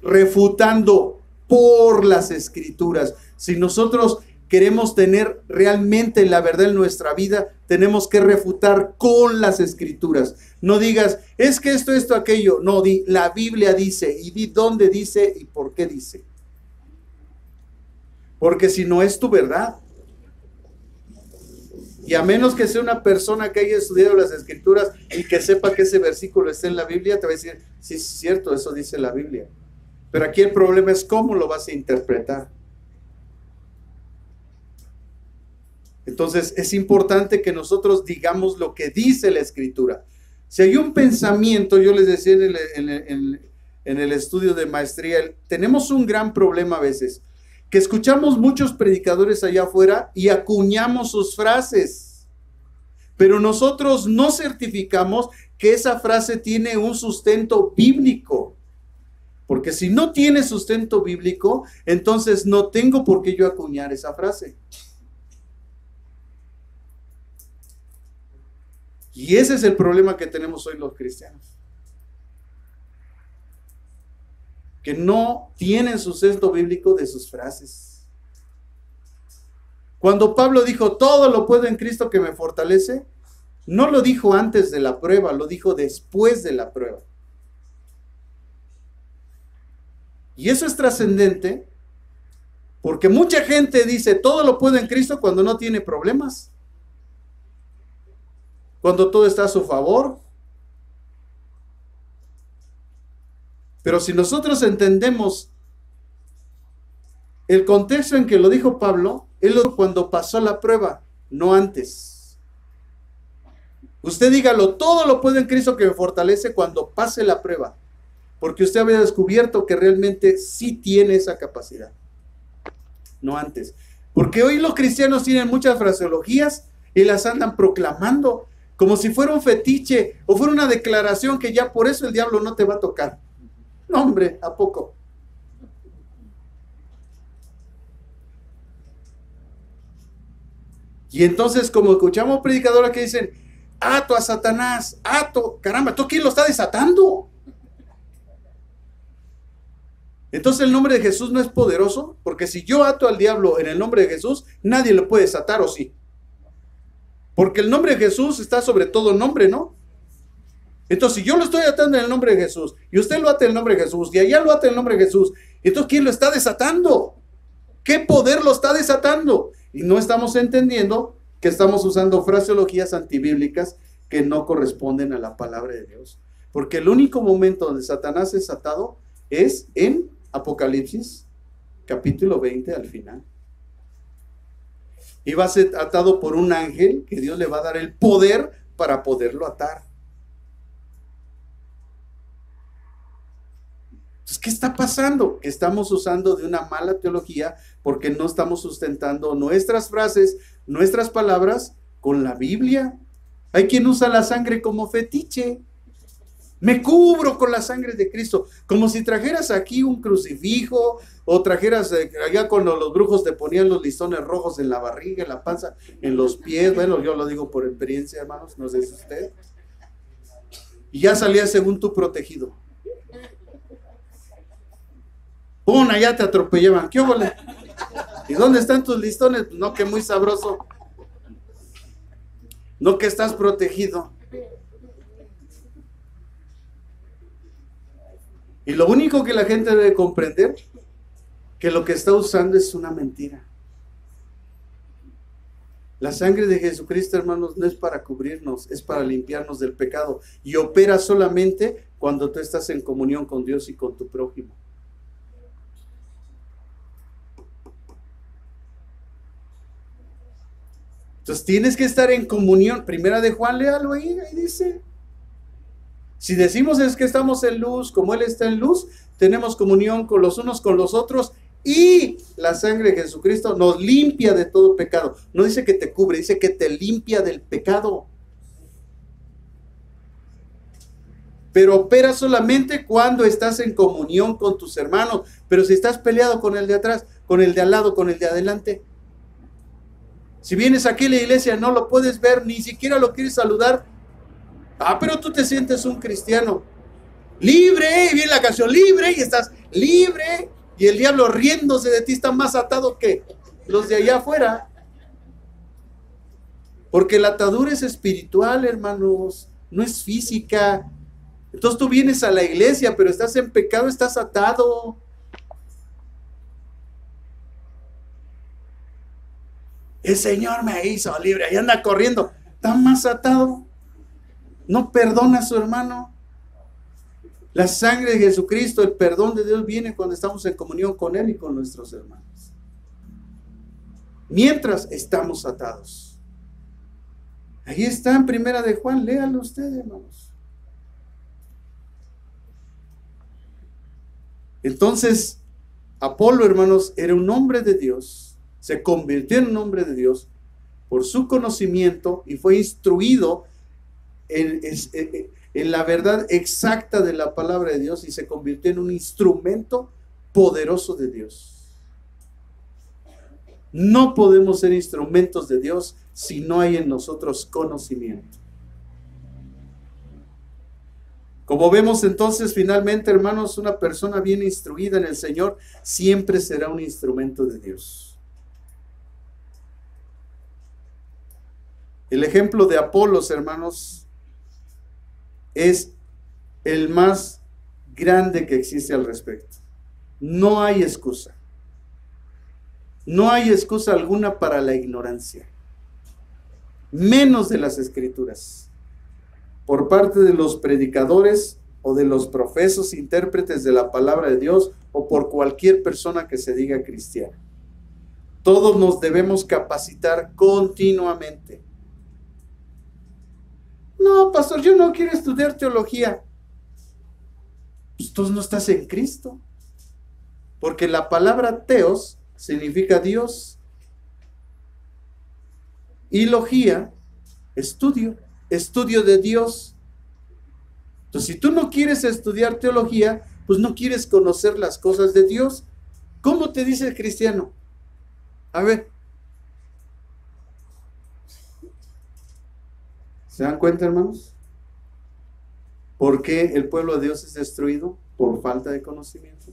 refutando por las Escrituras. Si nosotros queremos tener realmente la verdad en nuestra vida, tenemos que refutar con las Escrituras. No digas, es que esto, aquello. No, la Biblia dice, y di dónde dice y por qué dice. Porque si no es tu verdad. Y a menos que sea una persona que haya estudiado las Escrituras y que sepa que ese versículo está en la Biblia, te va a decir, sí, es cierto, eso dice la Biblia. Pero aquí el problema es cómo lo vas a interpretar. Entonces es importante que nosotros digamos lo que dice la Escritura. Si hay un pensamiento, yo les decía en el estudio de maestría, tenemos un gran problema a veces, que escuchamos muchos predicadores allá afuera y acuñamos sus frases, pero nosotros no certificamos que esa frase tiene un sustento bíblico, porque si no tiene sustento bíblico, entonces no tengo por qué yo acuñar esa frase. Y ese es el problema que tenemos hoy los cristianos, que no tienen sustento bíblico de sus frases. Cuando Pablo dijo, todo lo puedo en Cristo que me fortalece, no lo dijo antes de la prueba, lo dijo después de la prueba. Y eso es trascendente, porque mucha gente dice, todo lo puedo en Cristo cuando no tiene problemas, cuando todo está a su favor. Pero si nosotros entendemos el contexto en que lo dijo Pablo, él lo dijo cuando pasó la prueba, no antes. Usted dígalo, todo lo puedo en Cristo que me fortalece cuando pase la prueba, porque usted había descubierto que realmente sí tiene esa capacidad, no antes. Porque hoy los cristianos tienen muchas fraseologías y las andan proclamando como si fuera un fetiche o fuera una declaración que ya por eso el diablo no te va a tocar. No, hombre, ¿a poco? Y entonces, como escuchamos predicadores que dicen, ato a Satanás, ato, caramba, ¿tú quién lo está desatando? Entonces el nombre de Jesús no es poderoso, porque si yo ato al diablo en el nombre de Jesús, nadie lo puede desatar, ¿o sí? Porque el nombre de Jesús está sobre todo nombre, ¿no? Entonces, si yo lo estoy atando en el nombre de Jesús, y usted lo ata en el nombre de Jesús, y allá lo ata en el nombre de Jesús, entonces, ¿quién lo está desatando? ¿Qué poder lo está desatando? Y no estamos entendiendo que estamos usando fraseologías antibíblicas que no corresponden a la palabra de Dios. Porque el único momento donde Satanás es atado es en Apocalipsis, capítulo 20, al final. Y va a ser atado por un ángel que Dios le va a dar el poder para poderlo atar. Entonces, ¿qué está pasando? Que estamos usando de una mala teología porque no estamos sustentando nuestras frases, nuestras palabras con la Biblia. Hay quien usa la sangre como fetiche. Me cubro con la sangre de Cristo. Como si trajeras aquí un crucifijo o trajeras allá cuando los brujos te ponían los listones rojos en la barriga, en la panza, en los pies. Bueno, yo lo digo por experiencia, hermanos, no sé si usted. Y ya salías según tú protegido. ¡Pum! Allá te atropellaban. ¿Qué óvole? ¿Y dónde están tus listones? No, que muy sabroso. No, que estás protegido. Y lo único que la gente debe comprender, que lo que está usando es una mentira. La sangre de Jesucristo, hermanos, no es para cubrirnos, es para limpiarnos del pecado. Y opera solamente cuando tú estás en comunión con Dios y con tu prójimo. Entonces tienes que estar en comunión. Primera de Juan, léalo ahí dice. Si decimos es que estamos en luz, como Él está en luz, tenemos comunión con los unos con los otros y la sangre de Jesucristo nos limpia de todo pecado. No dice que te cubre, dice que te limpia del pecado. Pero opera solamente cuando estás en comunión con tus hermanos. Pero si estás peleado con el de atrás, con el de al lado, con el de adelante. Si vienes aquí a la iglesia, no lo puedes ver, ni siquiera lo quieres saludar. Ah, pero tú te sientes un cristiano. Libre, y viene la canción, libre, y estás libre. Y el diablo riéndose de ti está más atado que los de allá afuera. Porque la atadura es espiritual, hermanos, no es física. Entonces tú vienes a la iglesia, pero estás en pecado, estás atado. El Señor me hizo libre, ahí anda corriendo, está más atado. No perdona a su hermano. La sangre de Jesucristo, el perdón de Dios viene cuando estamos en comunión con Él y con nuestros hermanos. Mientras estamos atados. Ahí está en Primera de Juan, léalo usted, hermanos. Entonces, Apolo, hermanos, era un hombre de Dios, se convirtió en un hombre de Dios por su conocimiento y fue instruido en la verdad exacta de la palabra de Dios y se convirtió en un instrumento poderoso de Dios. No podemos ser instrumentos de Dios si no hay en nosotros conocimiento. Como vemos entonces, finalmente, hermanos, una persona bien instruida en el Señor siempre será un instrumento de Dios. El ejemplo de Apolos, hermanos, es el más grande que existe al respecto. No hay excusa. No hay excusa alguna para la ignorancia, menos de las Escrituras, por parte de los predicadores o de los profesos intérpretes de la palabra de Dios o por cualquier persona que se diga cristiana. Todos nos debemos capacitar continuamente. No, pastor, yo no quiero estudiar teología. Pues tú no estás en Cristo, porque la palabra teos significa Dios, y logía, estudio de Dios. Entonces, si tú no quieres estudiar teología, pues no quieres conocer las cosas de Dios. ¿Cómo te dice el cristiano? A ver, ¿se dan cuenta, hermanos? ¿Por qué el pueblo de Dios es destruido? Por falta de conocimiento.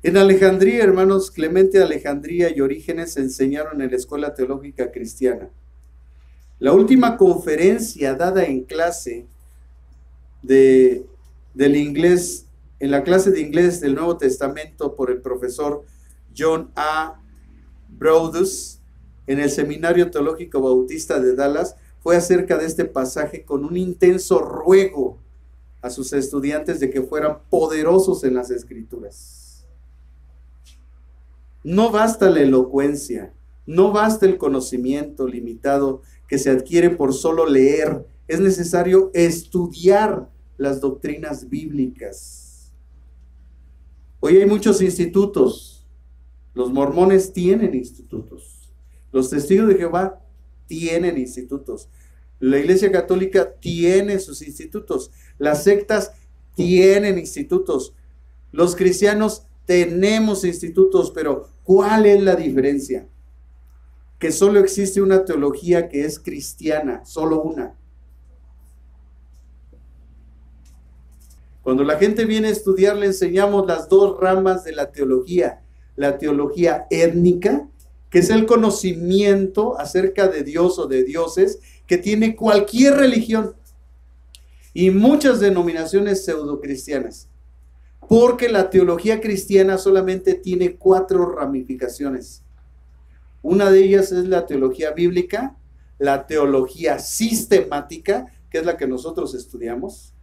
En Alejandría, hermanos, Clemente de Alejandría y Orígenes enseñaron en la escuela teológica cristiana. La última conferencia dada en clase del inglés, en la clase de inglés del Nuevo Testamento por el profesor John A. Brodus en el Seminario Teológico Bautista de Dallas fue acerca de este pasaje con un intenso ruego a sus estudiantes de que fueran poderosos en las Escrituras. No basta la elocuencia, no basta el conocimiento limitado que se adquiere por solo leer. Es necesario estudiar las doctrinas bíblicas. Hoy hay muchos institutos. Los mormones tienen institutos. Los testigos de Jehová tienen institutos. La Iglesia Católica tiene sus institutos. Las sectas tienen institutos. Los cristianos tenemos institutos, pero ¿cuál es la diferencia? Que solo existe una teología que es cristiana, solo una. Cuando la gente viene a estudiar, le enseñamos las dos ramas de la teología. La teología étnica, que es el conocimiento acerca de Dios o de dioses que tiene cualquier religión y muchas denominaciones pseudocristianas. Porque la teología cristiana solamente tiene 4 ramificaciones. Una de ellas es la teología bíblica, la teología sistemática, que es la que nosotros estudiamos,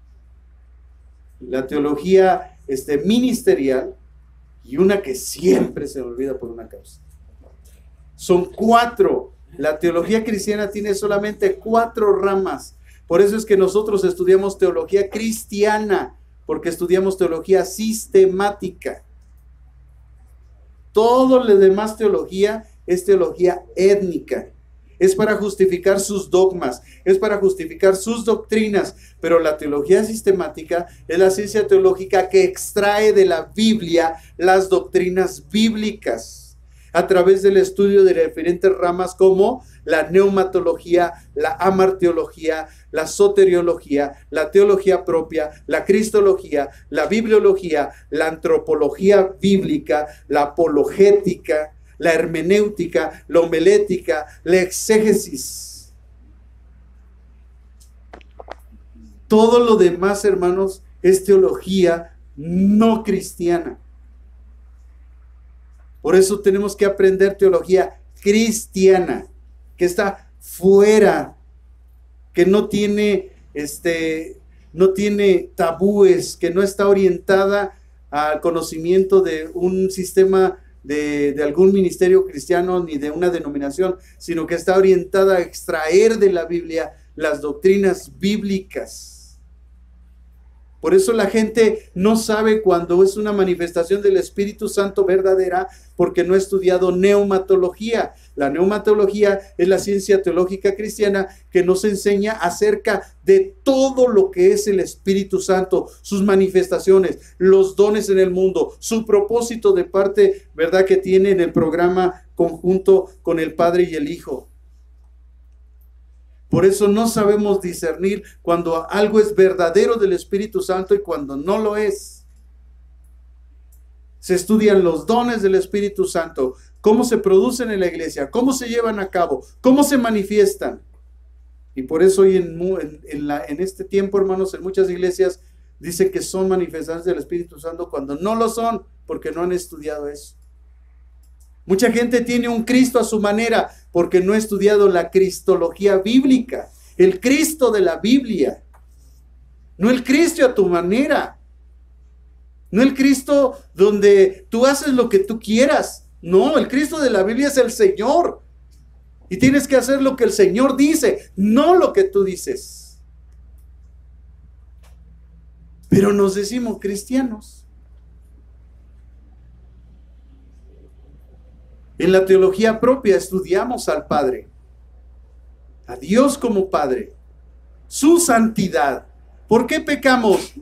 la teología ministerial y una que siempre se olvida por una causa. Son 4. La teología cristiana tiene solamente 4 ramas. Por eso es que nosotros estudiamos teología cristiana, porque estudiamos teología sistemática. Todo lo demás teología es teología étnica. Es para justificar sus dogmas, es para justificar sus doctrinas, pero la teología sistemática es la ciencia teológica que extrae de la Biblia las doctrinas bíblicas a través del estudio de diferentes ramas como la neumatología, la amarteología, la soteriología, la teología propia, la cristología, la bibliología, la antropología bíblica, la apologética, la hermenéutica, la homilética, la exégesis. Todo lo demás, hermanos, es teología no cristiana. Por eso tenemos que aprender teología cristiana, que está fuera, que no tiene tabúes, que no está orientada al conocimiento de un sistema de algún ministerio cristiano ni de una denominación, sino que está orientada a extraer de la Biblia las doctrinas bíblicas. Por eso la gente no sabe cuando es una manifestación del Espíritu Santo verdadera, porque no ha estudiado neumatología. La neumatología es la ciencia teológica cristiana que nos enseña acerca de todo lo que es el Espíritu Santo, sus manifestaciones, los dones en el mundo, su propósito de parte, ¿verdad?, que tiene en el programa conjunto con el Padre y el Hijo. Por eso no sabemos discernir cuando algo es verdadero del Espíritu Santo y cuando no lo es. Se estudian los dones del Espíritu Santo, cómo se producen en la iglesia, cómo se llevan a cabo, cómo se manifiestan. Y por eso hoy en este tiempo, hermanos, en muchas iglesias dicen que son manifestaciones del Espíritu Santo cuando no lo son, porque no han estudiado eso. Mucha gente tiene un Cristo a su manera porque no ha estudiado la cristología bíblica, el Cristo de la Biblia, no el Cristo a tu manera, no el Cristo donde tú haces lo que tú quieras. No, el Cristo de la Biblia es el Señor y tienes que hacer lo que el Señor dice, no lo que tú dices. Pero nos decimos cristianos. En la teología propia estudiamos al Padre, a Dios como Padre, su santidad. ¿Por qué pecamos?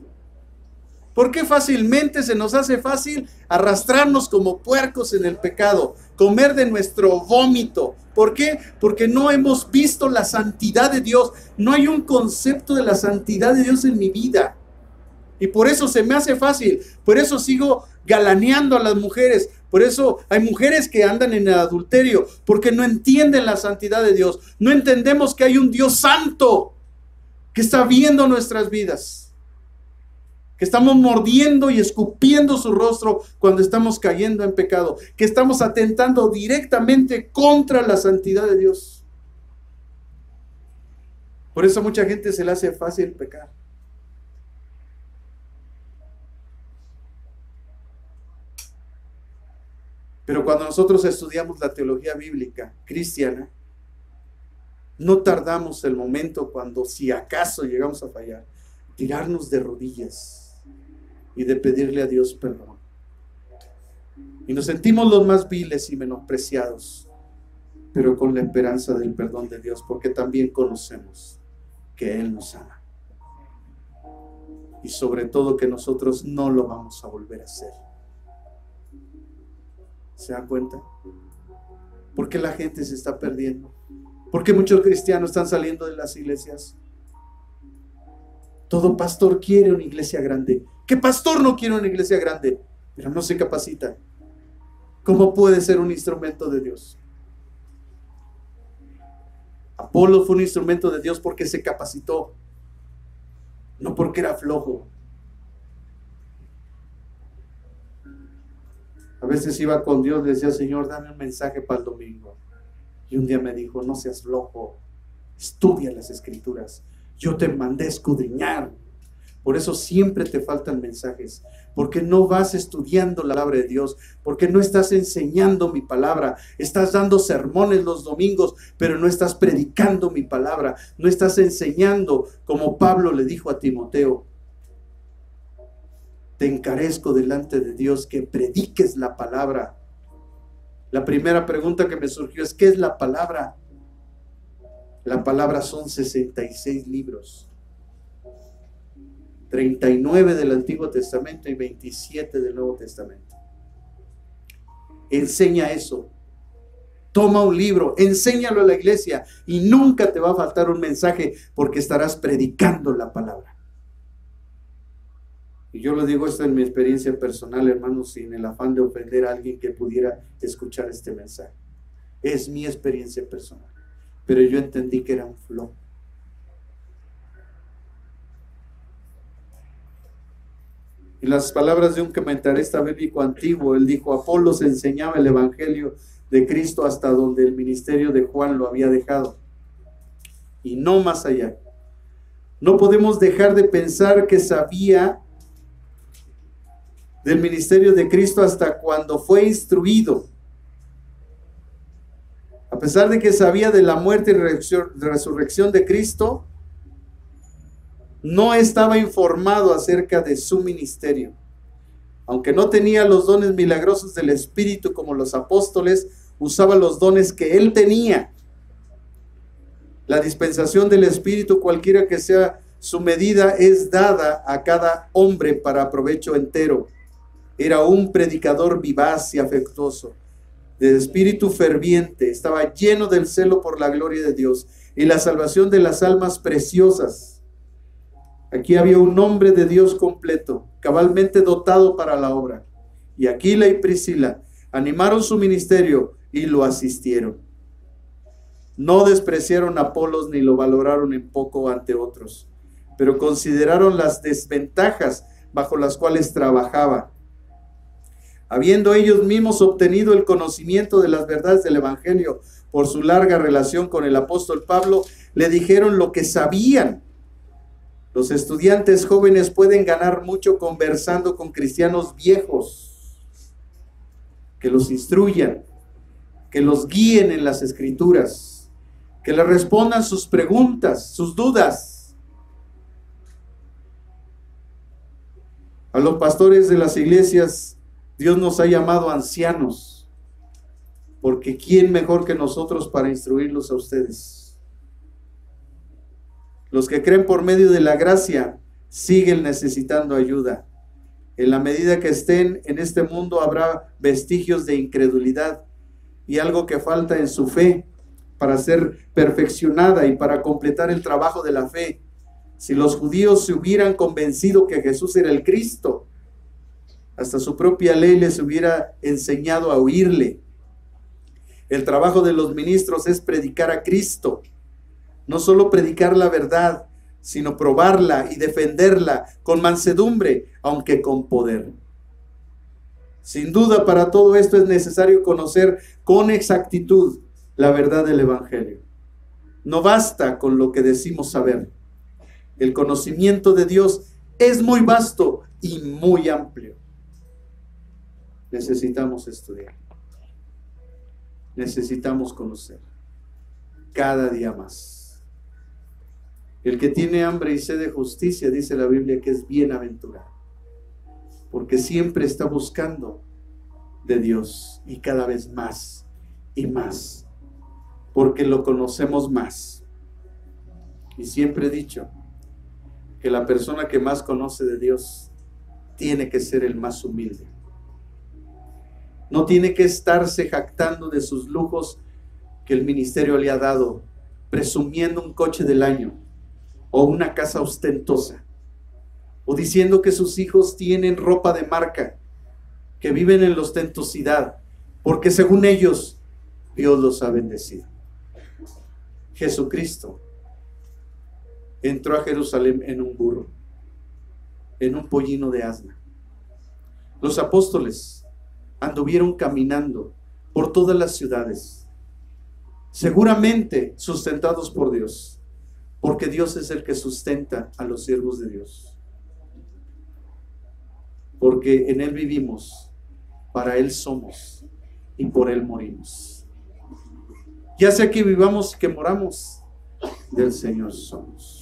¿Por qué fácilmente se nos hace fácil arrastrarnos como puercos en el pecado, comer de nuestro vómito? ¿Por qué? Porque no hemos visto la santidad de Dios. No hay un concepto de la santidad de Dios en mi vida. Y por eso se me hace fácil. Por eso sigo galaneando a las mujeres. Por eso hay mujeres que andan en el adulterio, porque no entienden la santidad de Dios. No entendemos que hay un Dios santo que está viendo nuestras vidas. Que estamos mordiendo y escupiendo su rostro cuando estamos cayendo en pecado. Que estamos atentando directamente contra la santidad de Dios. Por eso a mucha gente se le hace fácil pecar. Pero cuando nosotros estudiamos la teología bíblica cristiana, no tardamos el momento cuando, si acaso llegamos a fallar, tirarnos de rodillas y de pedirle a Dios perdón. Y nos sentimos los más viles y menospreciados, pero con la esperanza del perdón de Dios, porque también conocemos que Él nos ama. Y sobre todo que nosotros no lo vamos a volver a hacer. ¿Se dan cuenta? ¿Por qué la gente se está perdiendo? ¿Por qué muchos cristianos están saliendo de las iglesias? Todo pastor quiere una iglesia grande. ¿Qué pastor no quiere una iglesia grande? Pero no se capacita. ¿Cómo puede ser un instrumento de Dios? Apolo fue un instrumento de Dios porque se capacitó, no porque era flojo. A veces iba con Dios, le decía, Señor, dame un mensaje para el domingo. Y un día me dijo, no seas flojo, estudia las Escrituras. Yo te mandé a escudriñar. Por eso siempre te faltan mensajes, porque no vas estudiando la palabra de Dios, porque no estás enseñando mi palabra. Estás dando sermones los domingos, pero no estás predicando mi palabra. No estás enseñando, como Pablo le dijo a Timoteo. Te encarezco delante de Dios que prediques la palabra. La primera pregunta que me surgió es, ¿qué es la palabra? La palabra son 66 libros. 39 del Antiguo Testamento y 27 del Nuevo Testamento. Enseña eso. Toma un libro, enséñalo a la iglesia y nunca te va a faltar un mensaje porque estarás predicando la palabra. Y yo lo digo esto en mi experiencia personal, hermanos, sin el afán de ofender a alguien que pudiera escuchar este mensaje. Es mi experiencia personal. Pero yo entendí que era un flow. Y las palabras de un comentarista bíblico antiguo, él dijo: Apolos enseñaba el evangelio de Cristo hasta donde el ministerio de Juan lo había dejado, y no más allá. No podemos dejar de pensar que sabía del ministerio de Cristo hasta cuando fue instruido. A pesar de que sabía de la muerte y resurrección de Cristo, no estaba informado acerca de su ministerio. Aunque no tenía los dones milagrosos del Espíritu como los apóstoles, usaba los dones que él tenía. La dispensación del Espíritu, cualquiera que sea su medida, es dada a cada hombre para provecho entero. Era un predicador vivaz y afectuoso, de espíritu ferviente, estaba lleno del celo por la gloria de Dios y la salvación de las almas preciosas. Aquí había un hombre de Dios completo, cabalmente dotado para la obra. Y Aquila y Priscila animaron su ministerio y lo asistieron. No despreciaron a Apolos ni lo valoraron en poco ante otros, pero consideraron las desventajas bajo las cuales trabajaba. Habiendo ellos mismos obtenido el conocimiento de las verdades del Evangelio por su larga relación con el apóstol Pablo, le dijeron lo que sabían. Los estudiantes jóvenes pueden ganar mucho conversando con cristianos viejos, que los instruyan, que los guíen en las Escrituras, que les respondan sus preguntas, sus dudas. A los pastores de las iglesias, Dios nos ha llamado ancianos, porque ¿quién mejor que nosotros para instruirlos a ustedes? Los que creen por medio de la gracia siguen necesitando ayuda. En la medida que estén en este mundo habrá vestigios de incredulidad y algo que falta en su fe para ser perfeccionada y para completar el trabajo de la fe. Si los judíos se hubieran convencido que Jesús era el Cristo, hasta su propia ley les hubiera enseñado a oírle. El trabajo de los ministros es predicar a Cristo. No solo predicar la verdad, sino probarla y defenderla con mansedumbre, aunque con poder. Sin duda, para todo esto es necesario conocer con exactitud la verdad del Evangelio. No basta con lo que decimos saber. El conocimiento de Dios es muy vasto y muy amplio. Necesitamos estudiar. Necesitamos conocer cada día más. El que tiene hambre y sed de justicia, dice la Biblia, que es bienaventurado, porque siempre está buscando de Dios y cada vez más y más, porque lo conocemos más. Y siempre he dicho que la persona que más conoce de Dios tiene que ser el más humilde. No tiene que estarse jactando de sus lujos que el ministerio le ha dado, presumiendo un coche del año o una casa ostentosa, o diciendo que sus hijos tienen ropa de marca, que viven en la ostentosidad, porque según ellos, Dios los ha bendecido. Jesucristo entró a Jerusalén en un burro, en un pollino de asna. Los apóstoles anduvieron caminando por todas las ciudades, seguramente sustentados por Dios, porque Dios es el que sustenta a los siervos de Dios. Porque en Él vivimos, para Él somos y por Él morimos. Ya sea que vivamos, que moramos, del Señor somos.